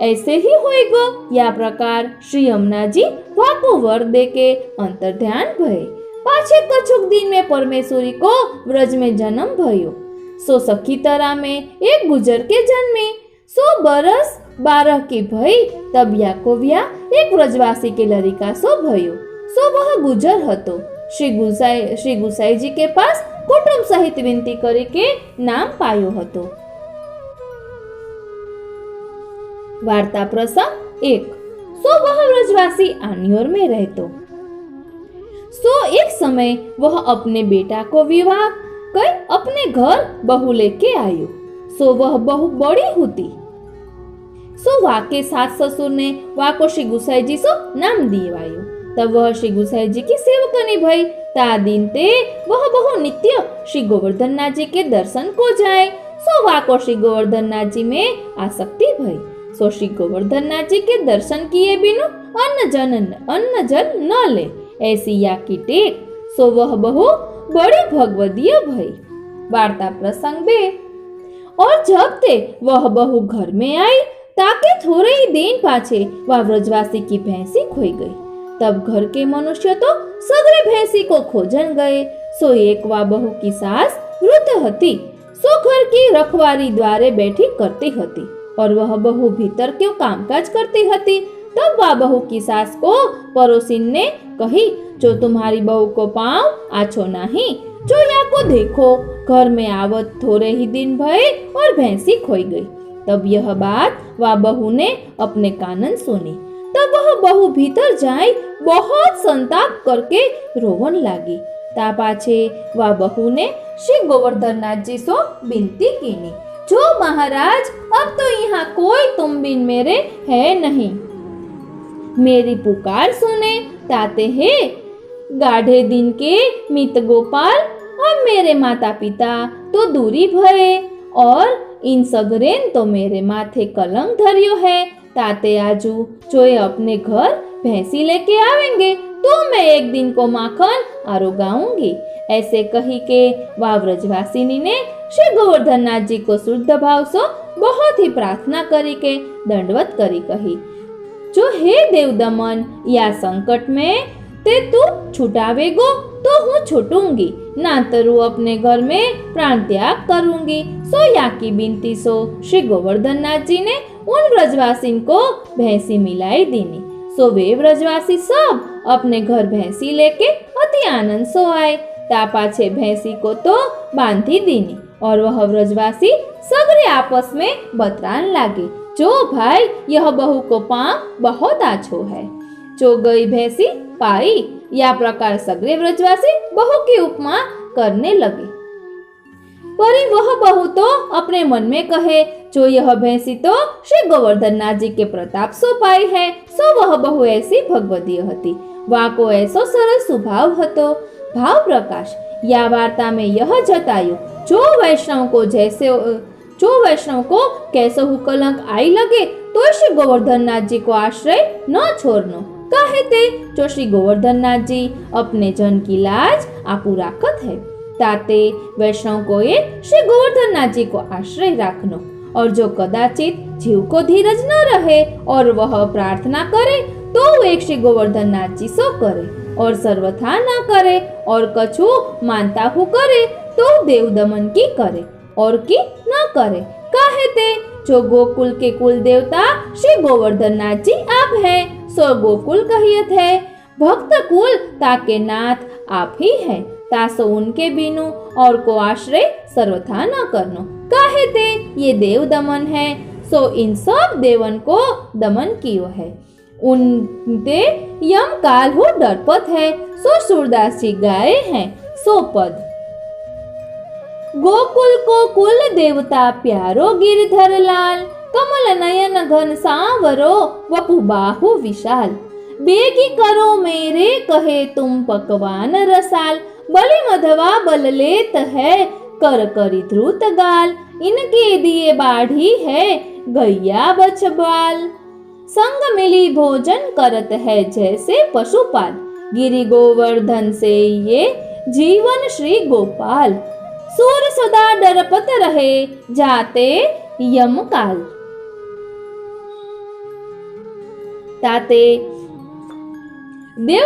ऐसे ही होएगो। या प्रकार श्री यमुना जी वाको वर दे के अंतर्ध्यान भये। पाछे कछुक दिन में परमेश्वरी को व्रज में जन्म भयो। सो सखी तरा में एक गुजर के जन्मे। 100 बरस 12 की भई, तब याकोविया एक व्रजवासी के लड़का सो भयो। सो वह गुजर हतो। श्री गुसाई जी के पास कुटुंब सहित विनती करे के नाम पायो हतो। वार्ता प्रसंग 1। सो वह व्रजवासी आनियोर में रहतो। सो एक समय वह अपने बेटा को विवाह कर अपने घर बहू लेके आयो। सो वह बहू बड़ी होती। सो वाके सास ससुर ने वाको श्री गुसाई जी सो नाम दिवायो। तब वह श्री गुसाई जी की सेवकनी भई। ता दिन ते वह बहु नित्य श्री गोवर्धन नाथ जी के दर्शन को जाए। सो वाको श्री गोवर्धन नाथ जी में आसक्ति भई। सो श्री गोवर्धन नाथ जी के दर्शन किए बिनु अन्न जल न ले, ऐसी या की टेक। सो वह बहु बड़ी भगवदीय भई। वार्ता प्रसंग 2। और जब ते वह बहु घर में आई, ताके थोड़े ही दिन पाछे वह व्रजवासी की भैंसी खोई गई। तब घर के मनुष्य तो सगरे भैंसी को खोजन गए। सो एक वा बहू की सास वृद्ध हती। सो घर की रखवारी द्वारे बैठी करती हती और वह बहू भीतर क्यों कामकाज करती हती। तब वह बहू की सास को पड़ोसिन ने कही, जो तुम्हारी बहू को पाँव आछो नहीं, जो या को देखो, घर में आवत थोड़े ही दिन भये और भैंसी खोई गई। तब यह बात वह बहू ने अपने कानन सुनी। तब वह बहू भीतर जाए बहुत संताप करके रोवन लगी। ता पाछे वह बहू ने श्री गोवर्धन नाथ जी सो विनती कीनी, जो महाराज अब तो यहाँ कोई तुम बिन मेरे है नहीं, मेरी पुकार सुने। ताते हे गाढ़े दिन के मित गोपाल, अब मेरे माता पिता तो दूरी भये और इन सगरेन तो मेरे माथे कलंक धरियो है। ताते आजू जो अपने घर भैंसी लेके आवेंगे तो मैं एक दिन को माखन आरोगाऊंगी। ऐसे कही के वह व्रजवासिनी ने श्री गोवर्धन नाथ जी को शुद्ध भाव से बहुत ही प्रार्थना करी के दंडवत करी कही, जो हे देव दमन, या संकट में ते तू छुटावेगो तो हूँ छूटूंगी, ना तरु अपने घर में प्राण त्याग करूंगी। सो या की बिनती सो श्री गोवर्धन नाथ जी ने उन व्रजवासी को भैंसी मिलाई दीनी। सो वे व्रजवासी सब अपने घर भैंसी लेके अति आनंद सो आए। ता पाछे भैंसी को तो बांधी दीनी और वह व्रजवासी सगरे आपस में बतरान लागे, जो भाई यह बहू को पाँव बहुत आछो है, जो गई भैंसी पाई। या प्रकार सगरे व्रजवासी बहू की उपमा करने लगे। परी वह बहू तो अपने मन में कहे, जो यह भैंसी तो श्री गोवर्धन नाथ जी के प्रताप सो पाई है। सो वह बहू ऐसी भगवदीय हती, वाको ऐसो सरल स्वभाव हतो। भाव प्रकाश या वार्ता में यह जतायो, जो वैष्णव को कैसो कलंक आई लगे तो श्री गोवर्धन नाथ जी को आश्रय न छोड़नो। काहे ते जो श्री गोवर्धन नाथ जी अपने जन की लाज आपू राखत है। ताते वैष्णव को ये श्री गोवर्धन नाथ जी को आश्रय राखनो। और जो कदाचित जीव को धीरज न रहे और वह प्रार्थना करे तो एक श्री गोवर्धन नाथ जी सो करे, और सर्वथा न करे और कछु मानता हु करे तो देव दमन की करे और की न करे। काहे ते जो गोकुल के कुल देवता श्री गोवर्धन नाथ जी आप हैं, सो गोकुल कहियत है। भक्त कुल ताके नाथ आप ही है, तासो उनके बिनु और को आश्रय सर्वथा न करनो। काहे ते ये देव दमन है, सो इन सब देवन को दमन कियो है। उनते यम काल हो डरपत है, सो सूरदास जी गाए हैं सो पद। गोकुल को कुल देवता प्यारो गिरधर लाल, कमल नयन घन सांवरो वपु बाहु विशाल। बेगी करो मेरे कहे तुम पकवान रसाल, बलि मधवा बल लेत है कर करी ध्रुत गाल। इनके दिए बाढ़ी है गैया बछबाल, संग मिली भोजन करत है जैसे पशुपाल। गिरि गोवर्धन से ये जीवन श्री गोपाल, सूर सदा डरपत रहे जाते यम काल। ताते देव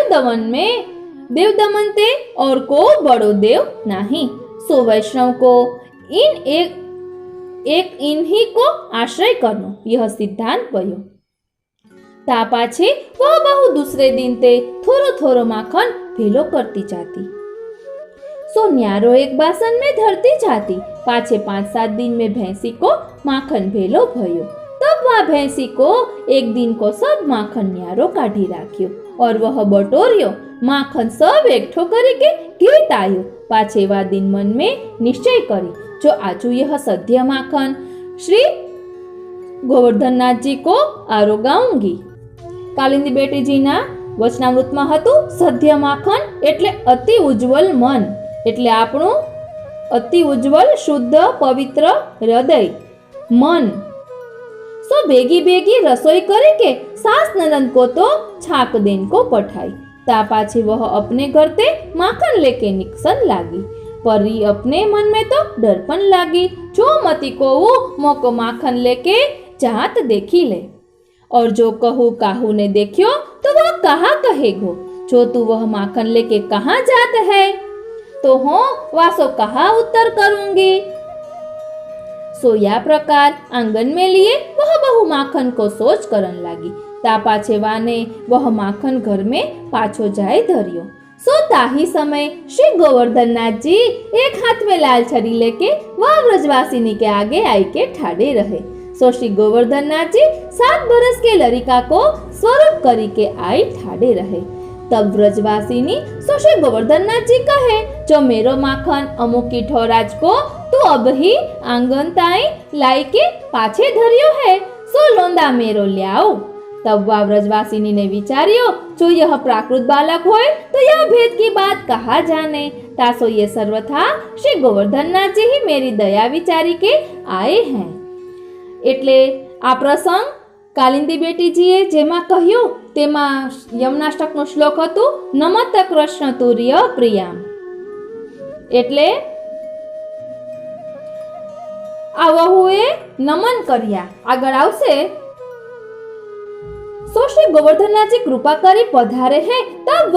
दमन ते और को बड़ो देव नहीं, सो वैष्णव को इन्हीं को आश्रय करनो, यह सिद्धांत पयो। ता पाछे वह बहु दूसरे दिन ते थोरो थोरो माखन भेलो करती जाती, सो न्यारो एक बासन में धरती जाती। पाछे 5-7 दिन में भैंसी को माखन भेलो भयो। तब वह भैंसी को एक दिन को सब माखन न्यारो काढ़ी राख्यो और वह बटोरियो माखन सब एकठो करके गीत आयो। पाछे वा दिन मन में निश्चय करी, जो आजू यह सद्य माखन श्री गोवर्धन नाथ जी को आरोगाऊंगी। कालिंदी बेटी जी ना वचनामृत में हतु सद्य माखन एटले अति उज्जवल मन, एटले आपणु अति उज्जवल शुद्ध पवित्र हृदय मन। सो बेगी बेगी रसोई करे के सास ननद को तो छाक देन को पठाई। ता पाछे वह अपने घर ते माखन लेके निकसन लागी, परी अपने मन में तो डरपन लागी, जो मती को वो मोको माखन लेके जात देखी ले। और जो कहू काहू ने देखियो तो वह कहा कहेगो, जो तू वह माखन लेके कहाँ जात है, तो हो वासो कहा उत्तर करूंगी। सो या प्रकार आंगन में लिए वह बहु माखन को सोच करन लागी। ता पाछे वाने वह माखन घर में पाछो जाए धरियो। सो ताही समय श्री गोवर्धन नाथ जी एक हाथ में लाल छड़ी लेके वह ब्रजवासिनी के आगे आई के ठाड़े रहे। सो श्री गोवर्धन नाथ जी 7 बरस के लड़का को स्वरूप करी के आई ठाड़े रहे। तब ब्रजवासिनी सो श्री गोवर्धन नाथ जी कहे, जो मेरो माखन अमुकी ठोराज को तू अब ही आंगन ताई लाई के पाछे धरियो है, सो लोंदा मेरो ल्याओ। तब वह ब्रजवासिनी ने विचारियो, जो यह प्राकृत बालक होए तो यह भेद की बात कहा जाने। तासो ये सर्वथा श्री गोवर्धन नाथ जी ही मेरी दया विचारी के आए हैं। એટલે આ પ્રસંગ કાલિંદી બેટીજીએ જેમાં કહ્યું તેમાં યમનાષ્ટકનો શ્લોક હતું, નમત કૃષ્ણ તુર્ય પ્રિયામ। એટલે આ વહુએ નમન કર્યા। આગળ આવશે, सो श्री गोवर्धन नाथ जी कृपा करी पधारे हैं। तब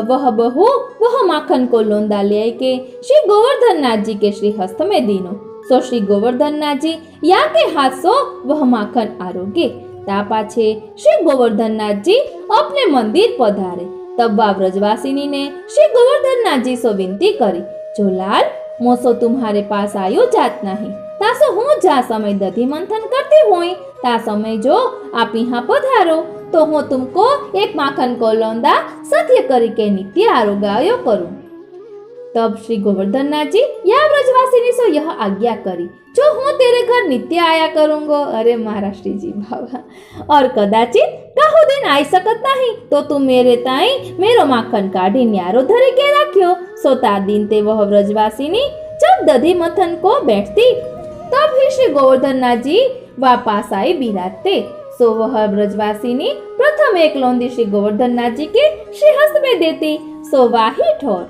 वह बहू वह माखन को लोंदा ले के श्री गोवर्धन नाथ जी के श्री हस्त में दीनो। सो श्री गोवर्धन नाथ जी या के हाथ सो वह माखन आरोगे। ता पाछे श्री गोवर्धन नाथ जी अपने मंदिर पधारे। तब वह ब्रजवासिनी ने श्री गोवर्धन नाथ जी सो विनती करी, जो लाल मोसो तुम्हारे पास आयो जात नहीं, तासो हूँ जा समय दधी मंथन करती हुई, ता समय जो आप यहाँ पधारो तो हूँ तुमको एक माखन को लौंदा सत्य करी के नित्य आरोग्य करूं। तब श्री गोवर्धन नाथ जी या ब्रजवासिनी सो यह आज्ञा करी, जो हूँ तेरे घर नित्य आया करूंगो। अरे महाराज श्री जी बाबा, और कदाचित कहू दिन आई सकत नहीं तो तू मेरे ताई मेरो माखन काढ़ी न्यारो धरी के राख्यो। सोता दिन ते वह ब्रजवासिनी जब दधी मथन को बैठती, तब ही श्री गोवर्धन नाथ जी वापस आई बिराजते। सो वह ब्रजवासिनी प्रथम एक लौंदी श्री गोवर्धन नाथ जी के श्रीहस्त में देती। सो वाही ठोर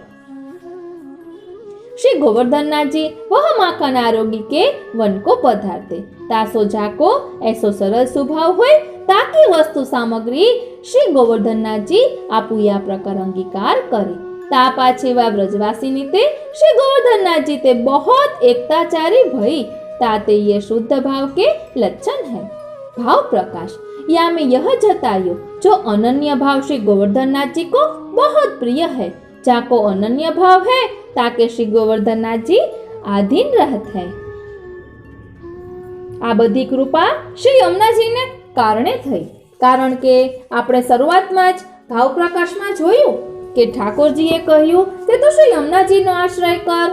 श्री गोवर्धन नाथ जी वह माखन आरोगी के वन को पधारते। तासो जाको ऐसो सरल स्वभाव हुए ताकि वस्तु सामग्री श्री गोवर्धन नाथ जी आपुया प्रकार अंगीकार करे। ता पाछे वा ब्रजवासिनी ते श्री गोवर्धन नाथ जी ते बहुत एकताचारी भई ताते ये शुद्ध भाव के लक्षण है। भाव प्रकाश या में यह जतायो जो अनन्य भाव श्री गोवर्धन नाथ जी को बहुत प्रिय है। जाको अनन्य भाव है ताके श्री गोवर्धन नाथ जी आधीन रहत है। आ बधी कृपा श्री यमुनाजीने कारणे थई, कारण के આપણે શરૂઆતમાં જ ભાવ પ્રકાશમાં જોયું કે ઠાકોરજીએ કહ્યું તે તો શ્રી યમુનાજીનો આશ્રય કર,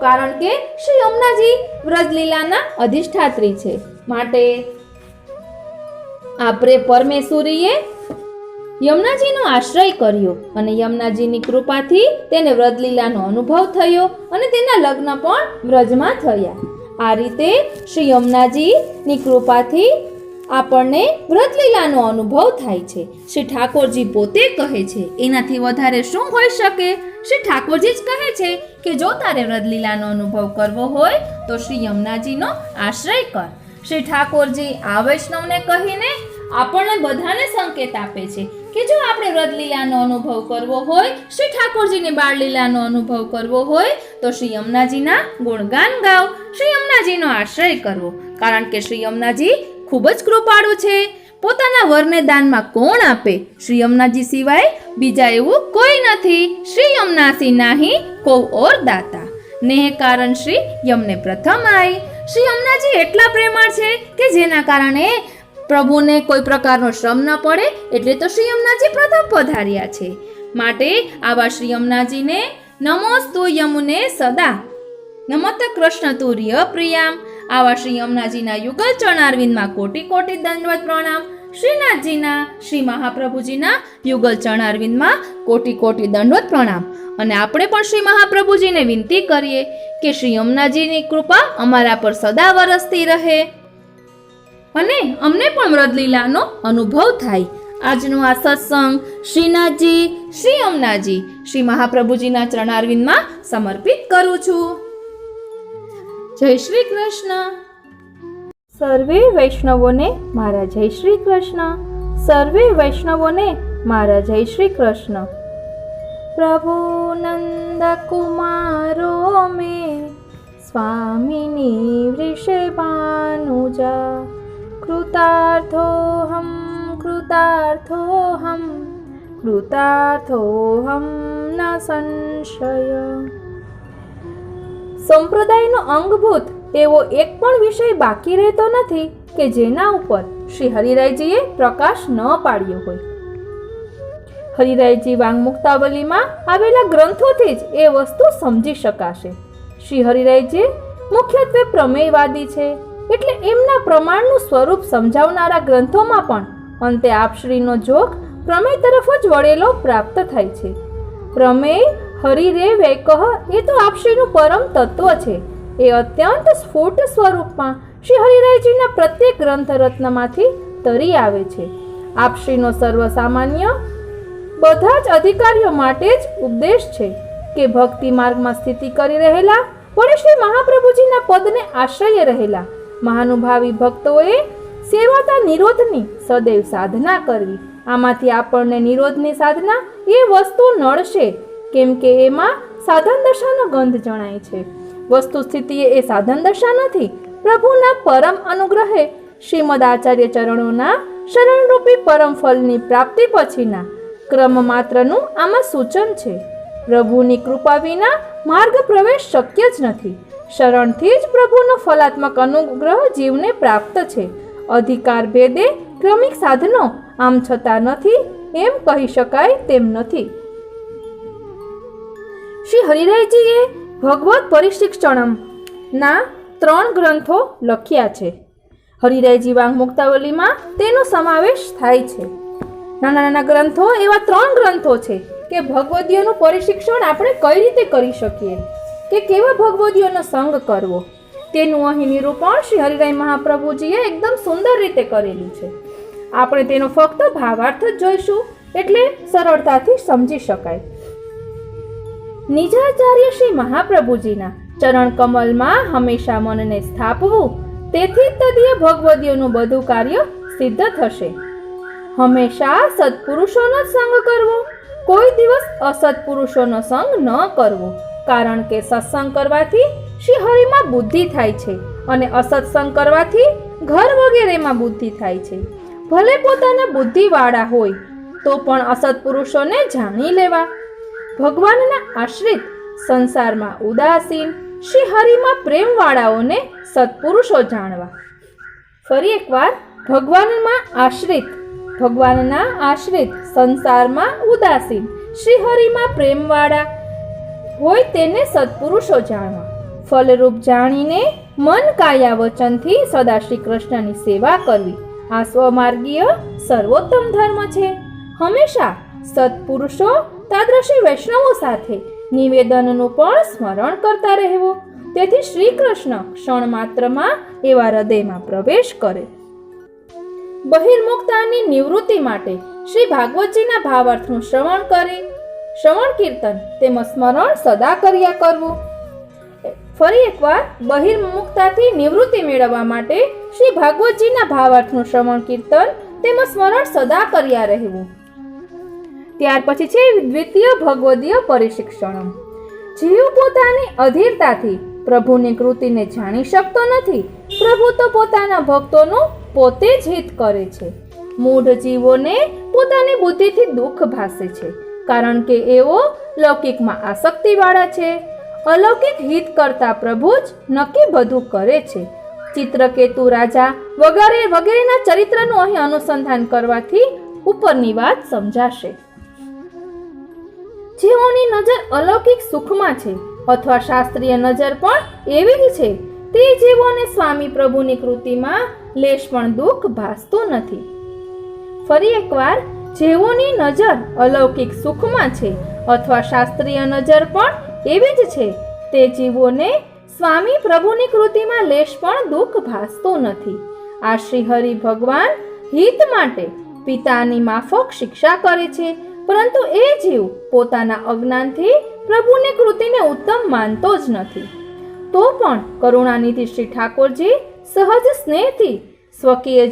કારણ કે શ્રી યમુનાજી વ્રજલીલાના અધિષ્ઠાત્રી છે। માટે આપણે પરમેશ્વરીએ યમુનાજીનો આશ્રય કર્યો અને યમુનાજીની કૃપાથી તેને વ્રજલીલાનો અનુભવ થયો અને તેના લગ્ન પણ વ્રજમાં થયા। આ રીતે શ્રી યમુનાજીની કૃપાથી આપણને વ્રજલીલાનો અનુભવ થાય છે। શ્રી ઠાકોરજી પોતે કહે છે, એનાથી વધારે શું હોઈ શકે? શ્રી ઠાકોરજી જ કહે છે કે જો તારે વ્રજલીલાનો અનુભવ કરવો હોય તો શ્રી યમુનાજીનો આશ્રય કર। શ્રી ઠાકોરજી આ વૈષ્ણવને કહીને આપણને બધાને સંકેત આપે છે કે જો આપણે વ્રજલીલાનો અનુભવ કરવો હોય, શ્રી ઠાકોરજીની બાળલીલાનો અનુભવ કરવો હોય તો શ્રી યમુનાજીના ગુણગાન ગાઓ, શ્રી યમુનાજીનો આશ્રય કરવો, કારણ કે શ્રી યમુનાજી ખૂબ જ કૃપાળુ છે। પોતાના વરને દાનમાં કોણ આપે? શ્રી યમુનાજી સિવાય બીજા એવું કોઈ નથી। શ્રી યમુનાસી નાહી કો ઓર દાતા, નેહ કારણ શ્રી યમને પ્રથમ આઈ। શ્રી યમુનાજી એટલા પ્રેમાળ છે કે જેના કારણે પ્રભુને કોઈ પ્રકારનો શ્રમ ન પડે એટલે તો શ્રી યમુનાજી પ્રથમ પધાર્યા છે। માટે આવા શ્રી યમુનાજીને નમોસ્તુ યમુને સદા નમત કૃષ્ણ તુર્ય પ્રિયામ। આવા શ્રી યમુનાજીના યુગલ ચરણારવિંદમાં કોટી કોટી દંડવત પ્રણામ। શ્રીનાથજીના શ્રી મહાપ્રભુજીના યુગલ ચરણારવિંદમાં કોટી કોટી દંડવત પ્રણામ। અને આપણે પણ શ્રી મહાપ્રભુજીને વિનંતી કરીએ કે શ્રી યમુનાજીની કૃપા અમારા પર સદા વરસતી રહે અને અમને પણ વ્રજલીલાનો અનુભવ થાય। આજનો આ સત્સંગ શ્રીનાથજી, શ્રી યમુનાજી, શ્રી મહાપ્રભુજીના ચરણારવિંદમાં સમર્પિત કરું છું। જય શ્રી કૃષ્ણ। સર્વે વૈષ્ણવોને મારા જય શ્રી કૃષ્ણ। સર્વે વૈષ્ણવોને મારા જય શ્રી કૃષ્ણ। પ્રભુ નંદ કુમારો મે સ્વામિની વૃષભાનુજા, કૃતાર્થોહમ કૃતાર્થોહમ કૃતાર્થોહમ ન સંશય। સંપ્રદાયનો અંગભૂત એવો એક પણ વિષય બાકી રહેતો નથી કે જેના ઉપર શ્રી હરિરાયજીએ પ્રકાશ ન પાડ્યો હોય। હરિરાયજી વાંગમુક્તાવલીમાં આવેલા ગ્રંથોથી જ એ વસ્તુ સમજી શકાશે। શ્રી હરિરાયજી મુખ્યત્વે પ્રમેયવાદી છે, એટલે એમના પ્રમાણનું સ્વરૂપ સમજાવનારા ગ્રંથોમાં પણ અંતે આપશ્રીનો જોગ પ્રમેય તરફ જ વળેલો પ્રાપ્ત થાય છે। પ્રમેય હરિરે વૈકહ એ તો આપશ્રીનું પરમ તત્વ છે। એ અત્યંત સ્ફુટ સ્વરૂપમાં શ્રી હરિરાયજીના પ્રત્યેક ગ્રંથ રત્નમાંથી તરી આવે છે। આપશ્રીનો સર્વસામાન્ય બધા જ અધિકારીઓ માટે જ ઉપદેશ છે કે ભક્તિ માર્ગમાં સ્થિતિ કરી રહેલા વડે શ્રી મહાપ્રભુજીના પદને આશ્રય રહેલા મહાનુભાવી ભક્તોએ સેવાતા નિરોધની સદૈવ સાધના કરવી। આમાંથી આપણને નિરોધની સાધના એ વસ્તુ નડશે, કેમ કે એમાં સાધન દશાનો ગંધ જણાય છે। વસ્તુ સ્થિતિએ એ સાધન દશા નથી। પ્રભુના પરમ અનુગ્રહે શ્રીમદ આચાર્ય ચરણોના શરણરૂપી પરમ ફલની પ્રાપ્તિ પછીના ક્રમ માત્રનું આમાં સૂચન છે। પ્રભુની કૃપા વિના માર્ગ પ્રવેશ શક્ય જ નથી। શરણથી જ પ્રભુનો ફલાત્મક અનુગ્રહ જીવને પ્રાપ્ત છે। અધિકાર ભેદે ક્રમિક સાધનો આમ છતાં નથી એમ કહી શકાય તેમ નથી। શ્રી હરિરાયજીએ ભગવત પરિશિક્ષણમ ના 3 ગ્રંથો લખ્યા છે। હરિરાયજી વાંગમુક્તાવલીમાં તેનો સમાવેશ થાય છે। નાના નાના ગ્રંથો એવા 3 ગ્રંથો છે કે ભગવદીઓનું પરિશિક્ષણ આપણે કઈ રીતે કરી શકીએ, કે કેવા ભગવદીઓનો સંગ કરવો, તેનું અહીં નિરૂપણ શ્રી હરિરાય મહાપ્રભુજીએ એકદમ સુંદર રીતે કરેલું છે। આપણે તેનો ફક્ત ભાવાર્થ જ જોઈશું એટલે સરળતાથી સમજી શકાય। નિજાચાર્ય શ્રી મહાપ્રભુજીના ચરણ કમલમાં હંમેશા મનને સ્થાપવું, તેથી તદીય ભગવદીઓનું બધું કાર્ય સિદ્ધ થશે। હંમેશા સત્પુરુષોનો સંગ કરવો, કોઈ દિવસ અસત્પુરુષોનો સંગ ન કરવો, કારણ કે સત્સંગ કરવાથી શ્રી હરિમાં બુદ્ધિ થાય છે અને અસત્સંગ કરવાથી ઘર વગેરેમાં બુદ્ધિ થાય છે. ભલે પોતાના બુદ્ધિવાળા હોય તો પણ અસત્પુરુષોને જાણી લેવા. ભગવાનના આશ્રિત, સંસારમાં ઉદાસીન, શ્રી હરિમાં પ્રેમવાળાઓને સત્પુરુષો જાણવા. ફરી એકવાર, ભગવાનના આશ્રિત, સંસારમાં ઉદાસીન, શ્રી હરિમાં પ્રેમવાળા હોય તેને સત્પુરુષો જાણવા. ફલરૂપ જાણીને મન કાયા વચનથી સદા શ્રી કૃષ્ણની સેવા કરવી આ સ્વમાર્ગીય સર્વોત્તમ ધર્મ છે. હંમેશા સત્પુરુષો તાદ્રશી વૈષ્ણવો સાથે નિવેદનનું પણ સ્મરણ કરતા રહેવું. તેથી શ્રી કૃષ્ણ ક્ષણ માત્રમાં એવા હૃદયમાં પ્રવેશ કરે. બહિર્મુક્તાની નિવૃત્તિ માટે શ્રી ભાગવતજીના ભાવાર્થનું શ્રવણ કીર્તન તેમજ સ્મરણ સદા કર્યા કરવું. ફરી એકવાર, બહિર્મુક્તાથી નિવૃત્તિ મેળવવા માટે શ્રી ભાગવતજીના ભાવાર્થનું શ્રવણ કીર્તન તેમજ સ્મરણ સદા કર્યા રહેવું. ત્યાર પછી છે દ્વિતીય ભગવદીય પરિશિક્ષણ. જીવ પોતાની અધીરતાથી પ્રભુની કૃતિને જાણી શકતો નથી. પ્રભુ તો પોતાના ભક્તોનું પોતે જ હિત કરે છે. મૂઢ જીવોને પોતાની બુદ્ધિથી દુઃખ ભાસે છે, કારણ કે એઓ લૌકિકમાં આસક્તિવાળા છે. અલૌકિક હિત કરતા પ્રભુ જ નક્કી બધું કરે છે. ચિત્રકેતુ રાજા વગેરેના ચરિત્રનું અહીં અનુસંધાન કરવાથી ઉપરની વાત સમજાશે. જેઓની નજર અલૌકિક સુખમાં છે અથવા શાસ્ત્રીય નજર પણ એવી જ છે, તે જીવોને સ્વામી પ્રભુની કૃતિમાં લેશ પણ દુઃખ ભાસતું નથી. ફરી એકવાર, જેઓની નજર અલૌકિક સુખમાં છે અથવા શાસ્ત્રીય નજર પણ એવી જ છે, તે જીવોને સ્વામી પ્રભુની કૃતિમાં લેશ પણ દુઃખ ભાસતું નથી. આ શ્રી હરિ ભગવાન હિત માટે પિતાની માફક શિક્ષા કરે છે, પરંતુ એ જીવ પોતાના અજ્ઞાનથી પ્રભુની કૃતિને ઉત્તમ માનતો જ નથી. તો પણ કરુણાનિધિ શ્રી ઠાકોરજી સહજ સ્નેહથી સ્વકીય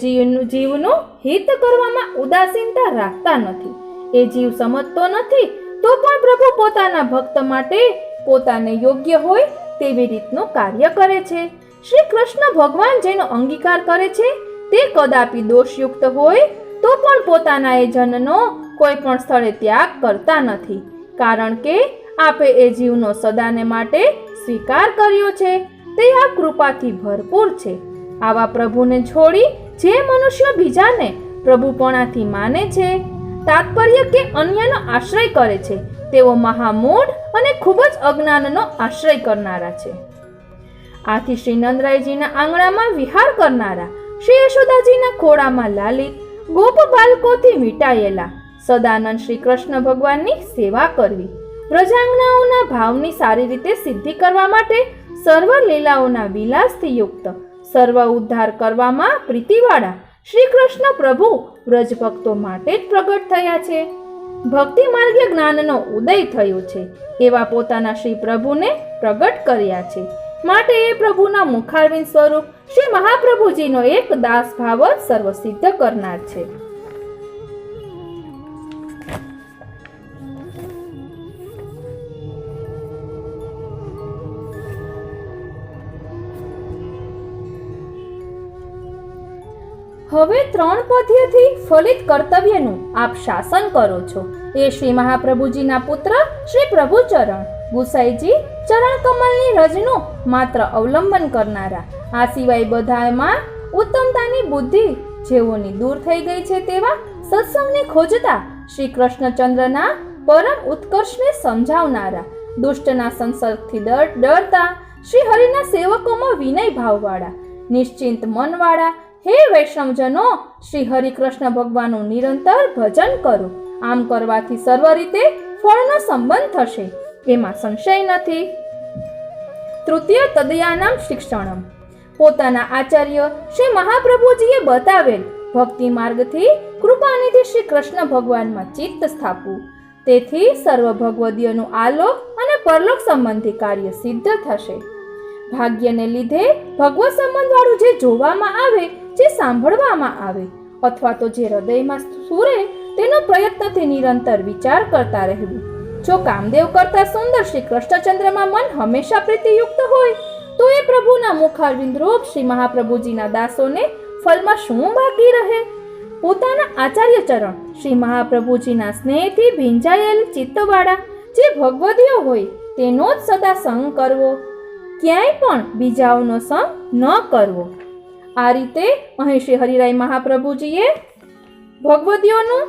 જીવનું હિત કરવામાં ઉદાસીનતા રાખતા નથી. એ જીવ સમજતો નથી તો પણ પ્રભુ પોતાના ભક્ત માટે પોતાને યોગ્ય હોય તેવી રીતનું કાર્ય કરે છે. શ્રી કૃષ્ણ ભગવાન જેનો અંગીકાર કરે છે તે કદાપી દોષયુક્ત હોય તો પણ પોતાના એ જનનો કોઈ પણ સ્થળે ત્યાગ કરતા નથી, કારણ કે આપે એ જીવનો સદાને માટે સ્વીકાર કર્યો છે. તે આ કૃપાથી ભરપૂર છે. આવા પ્રભુને છોડી જે મનુષ્ય બીજાને પ્રભુપણાથી માને છે, તાત્પર્ય કે અન્યનો આશ્રય કરે છે, તેઓ મહામૂઢ અને ખૂબ જ અજ્ઞાનનો આશ્રય કરનારા છે. આથી શ્રી નંદરાયજીના આંગણામાં વિહાર કરનારા, શ્રી યશોદાજીના ખોળામાં લાલિત ગોપ બાલકોથી મીટાયેલા સદાનંદ શ્રી કૃષ્ણ ભગવાનની સેવા કરવી. વ્રજાંગનાઓના ભાવની સારી રીતે સિદ્ધિ કરવા માટે સર્વ લીલાઓના વિલાસથી યુક્ત, સર્વ ઉદ્ધાર કરવામાં પ્રીતિવાળા શ્રી કૃષ્ણ પ્રભુ વ્રજ ભક્તો માટે જ પ્રગટ થયા છે. ભક્તિ માર્ગે જ્ઞાનનો ઉદય થયો છે એવા પોતાના શ્રી પ્રભુને પ્રગટ કર્યા છે. માટે એ પ્રભુના મુખારવિંદ સ્વરૂપ શ્રી મહાપ્રભુજીનો એક દાસ ભાવ જ સર્વ સિદ્ધ કરનાર છે. હવે 3 પદ્યથી ફલિત કર્તવ્યનું આપ શાસન કરો છો. એ શ્રી મહાપ્રભુજીના પુત્ર શ્રી પ્રભુચરણ ગુસાઈજી ચરણ કમલની રજનું માત્ર અવલંબન કરનારા, આ સિવાય બધામાં ઉત્તમતાની બુદ્ધિ જેઓની દૂર થઈ ગઈ છે તેવા સત્સંગને ખોજતા શ્રી કૃષ્ણચંદ્રના પરમ ઉત્કર્ષને સમજાવનારા, દુષ્ટના સંસર્ગથી ડરતા શ્રી હરિના સેવકોમાં વિનય ભાવવાળા, નિશ્ચિંત મનવાળા, હે વૈષ્ણવજનો, શ્રી હરિ કૃષ્ણ ભગવાનનું નિરંતર ભજન કરો. આમ કરવાથી સર્વ રીતે ફળનો સંબંધ થશે, એમાં સંશય નથી. તૃતીય તદયાનામ શિક્ષણમ. પોતાના આચાર્ય શ્રી મહાપ્રભુજીએ બતાવેલ ભક્તિ માર્ગથી કૃપાનિધિ શ્રી કૃષ્ણ ભગવાનમાં ચિત્ત સ્થાપવું. તેથી સર્વ ભગવદીઓનું આલોક અને પરલોક સંબંધી કાર્ય સિદ્ધ થશે. ભાગ્યને લીધે ભગવત સંબંધવાળું જે જોવામાં આવે, જે સાંભળવામાં આવે અથવા તો જે હૃદયમાં સ્ફુરે તેનો પ્રયત્નથી નિરંતર વિચાર કરતા રહેવું. જો કામદેવ કરતા સુંદર શ્રી કૃષ્ણચંદ્રમાં મન હંમેશા પ્રીતિયુક્ત હોય તો એ પ્રભુના મુખારવિંદ રૂપ શ્રી મહાપ્રભુજીના દાસોને ફલમાં શું બાકી રહે? પોતાના આચાર્ય ચરણ શ્રી મહાપ્રભુજીના સ્નેહથી ભીંજાયેલ ચિત્તવાળા જે ભગવદીઓ હોય તેનો જ સદા સંગ કરવો, ક્યાંય પણ બીજાઓનો સંગ ન કરવો. આ રીતે અહીં શ્રી હરિરાય મહાપ્રભુજીએ ભગવદીઓનું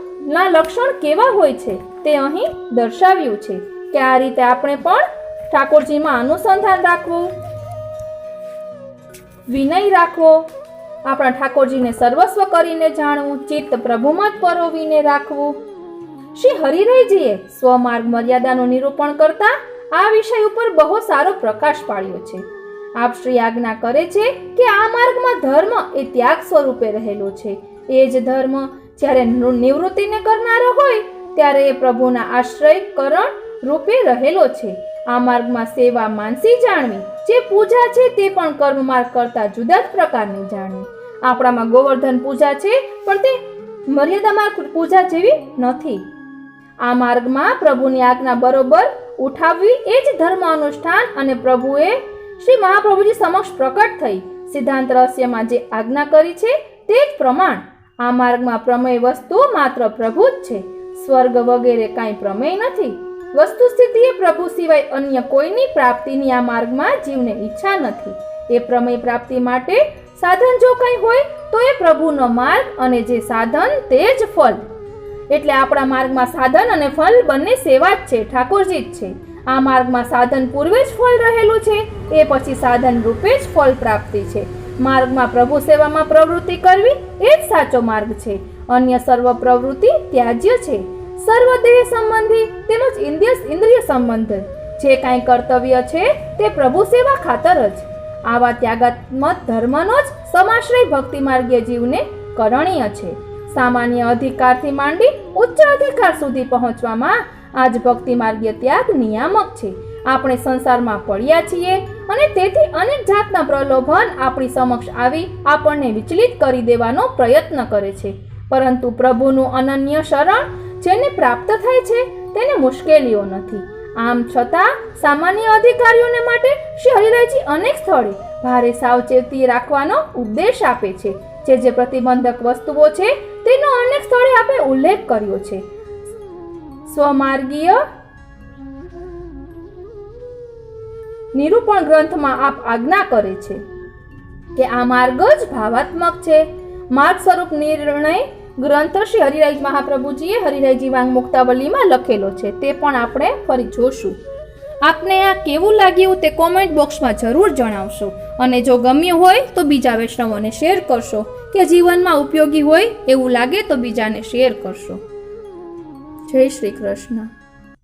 લક્ષણ કેવા હોય છે તે અહીં દર્શાવ્યું છે કે આ રીતે આપણે પણ ઠાકોરજીમાં અનુસંધાન રાખવું, વિનય રાખવો, આપણા ઠાકોરજીને સર્વસ્વ કરીને જાણવું, ચિત્ત પ્રભુમાં જ પરોવીને રાખવું. શ્રી હરિરાયજીએ સ્વમાર્ગ મર્યાદાનું નિરૂપણ કરતા આ વિષય ઉપર બહુ સારો પ્રકાશ પાડ્યો છે. આપ શ્રી આજ્ઞા કરે છે કે આ માર્ગમાં ધર્મ એ ત્યાગ સ્વરૂપે રહેલો છે. એ જ ધર્મ જ્યારે નિવૃત્તિને કરનારો હોય ત્યારે એ પ્રભુના આશ્રય કરણ રૂપે રહેલો છે. આ માર્ગમાં સેવા માનસી જાણવી, જે પૂજા છે તે પણ કર્મ માર્ગ કરતા જુદા જ પ્રકારની જાણવી. આપણામાં ગોવર્ધન પૂજા છે પણ તે મર્યાદા માર્ગ પૂજા જેવી નથી. આ માર્ગમાં પ્રભુની આજ્ઞા બરોબર ઉઠાવવી એ જ ધર્મ અનુષ્ઠાન અને પ્રભુએ શ્રી મહાપ્રભુજી સમક્ષ પ્રકટ થઈ સિદ્ધાંત રહસ્યમાં જે આજ્ઞા કરી છે તે જ પ્રમાણ. આ માર્ગમાં પ્રમેય વસ્તુ માત્ર પ્રભુ જ છે. સ્વર્ગ વગેરે કાંઈ પ્રમેય નથી. વસ્તુ સ્થિતિએ પ્રભુ સિવાય અન્ય કોઈની પ્રાપ્તિની આ માર્ગમાં જીવને ઈચ્છા નથી. એ પ્રમેય પ્રાપ્તિ માટે સાધન જો કંઈ હોય તો એ પ્રભુનો માર્ગ અને જે સાધન તે જ ફલ. એટલે આપણા માર્ગમાં સાધન અને ફલ બંને સેવા જ છે, ઠાકોરજી જ છે. આ માર્ગમાં સાધન પૂર્વે જ ફળ રહેલું છે, એ પછી સાધન રૂપે જ ફળ પ્રાપ્તિ છે. માર્ગમાં પ્રભુ સેવામાં પ્રવૃત્તિ કરવી એ જ સાચો માર્ગ છે. અન્ય સર્વ પ્રવૃત્તિ ત્યાજ્ય છે. સર્વ દેહ સંબંધી તેમજ ઇન્દ્રિય સંબંધ જે કાંઈ કર્તવ્ય છે તે પ્રભુ સેવા ખાતર જ. આવા ત્યાગાત્મક ધર્મનો જ સમાશ્રય ભક્તિ માર્ગીય જીવને કરણીય છે. સામાન્ય અધિકારથી માંડી ઉચ્ચ અધિકાર સુધી પહોંચવામાં આજ ભક્તિ માર્ગીય ત્યાગ નિયામક છે. આપણે સંસારમાં પડ્યા છીએ અને તેથી અનેક જાતના પ્રલોભન આપણી સમક્ષ આવી આપણને વિચલિત કરી દેવાનો પ્રયત્ન કરે છે. પરંતુ પ્રભુનું અનન્ય શરણ જેને પ્રાપ્ત થાય છે તેને મુશ્કેલીઓ નથી. આમ છતાં સામાન્ય અધિકારીઓને માટે શ્રી હરિરાયજી અનેક સ્થળે ભારે સાવચેતી રાખવાનો ઉપદેશ આપે છે. જે પ્રતિબંધક વસ્તુઓ છે તેનો અનેક સ્થળે આપણે ઉલ્લેખ કર્યો છે. સ્વમાર્ગીય નિરૂપણ ગ્રંથમાં આપ આજ્ઞા કરે છે કે આ માર્ગ જ ભાવાત્મક છે. માર્ગ સ્વરૂપ નિર્ણય ગ્રંથ શ્રી હરિરાય મહાપ્રભુજીએ હરિરાયજી વાંગ મુક્તાવલીમાં લખેલો છે. તે પણ આપણે ફરી જોશું. આપને આ કેવું લાગ્યું તે કોમેન્ટ બોક્સમાં જરૂર જણાવશો અને જો ગમ્યું હોય તો બીજા વૈષ્ણવોને શેર કરશો કે જીવનમાં ઉપયોગી હોય એવું લાગે તો બીજાને શેર કરશો. જય શ્રી કૃષ્ણ.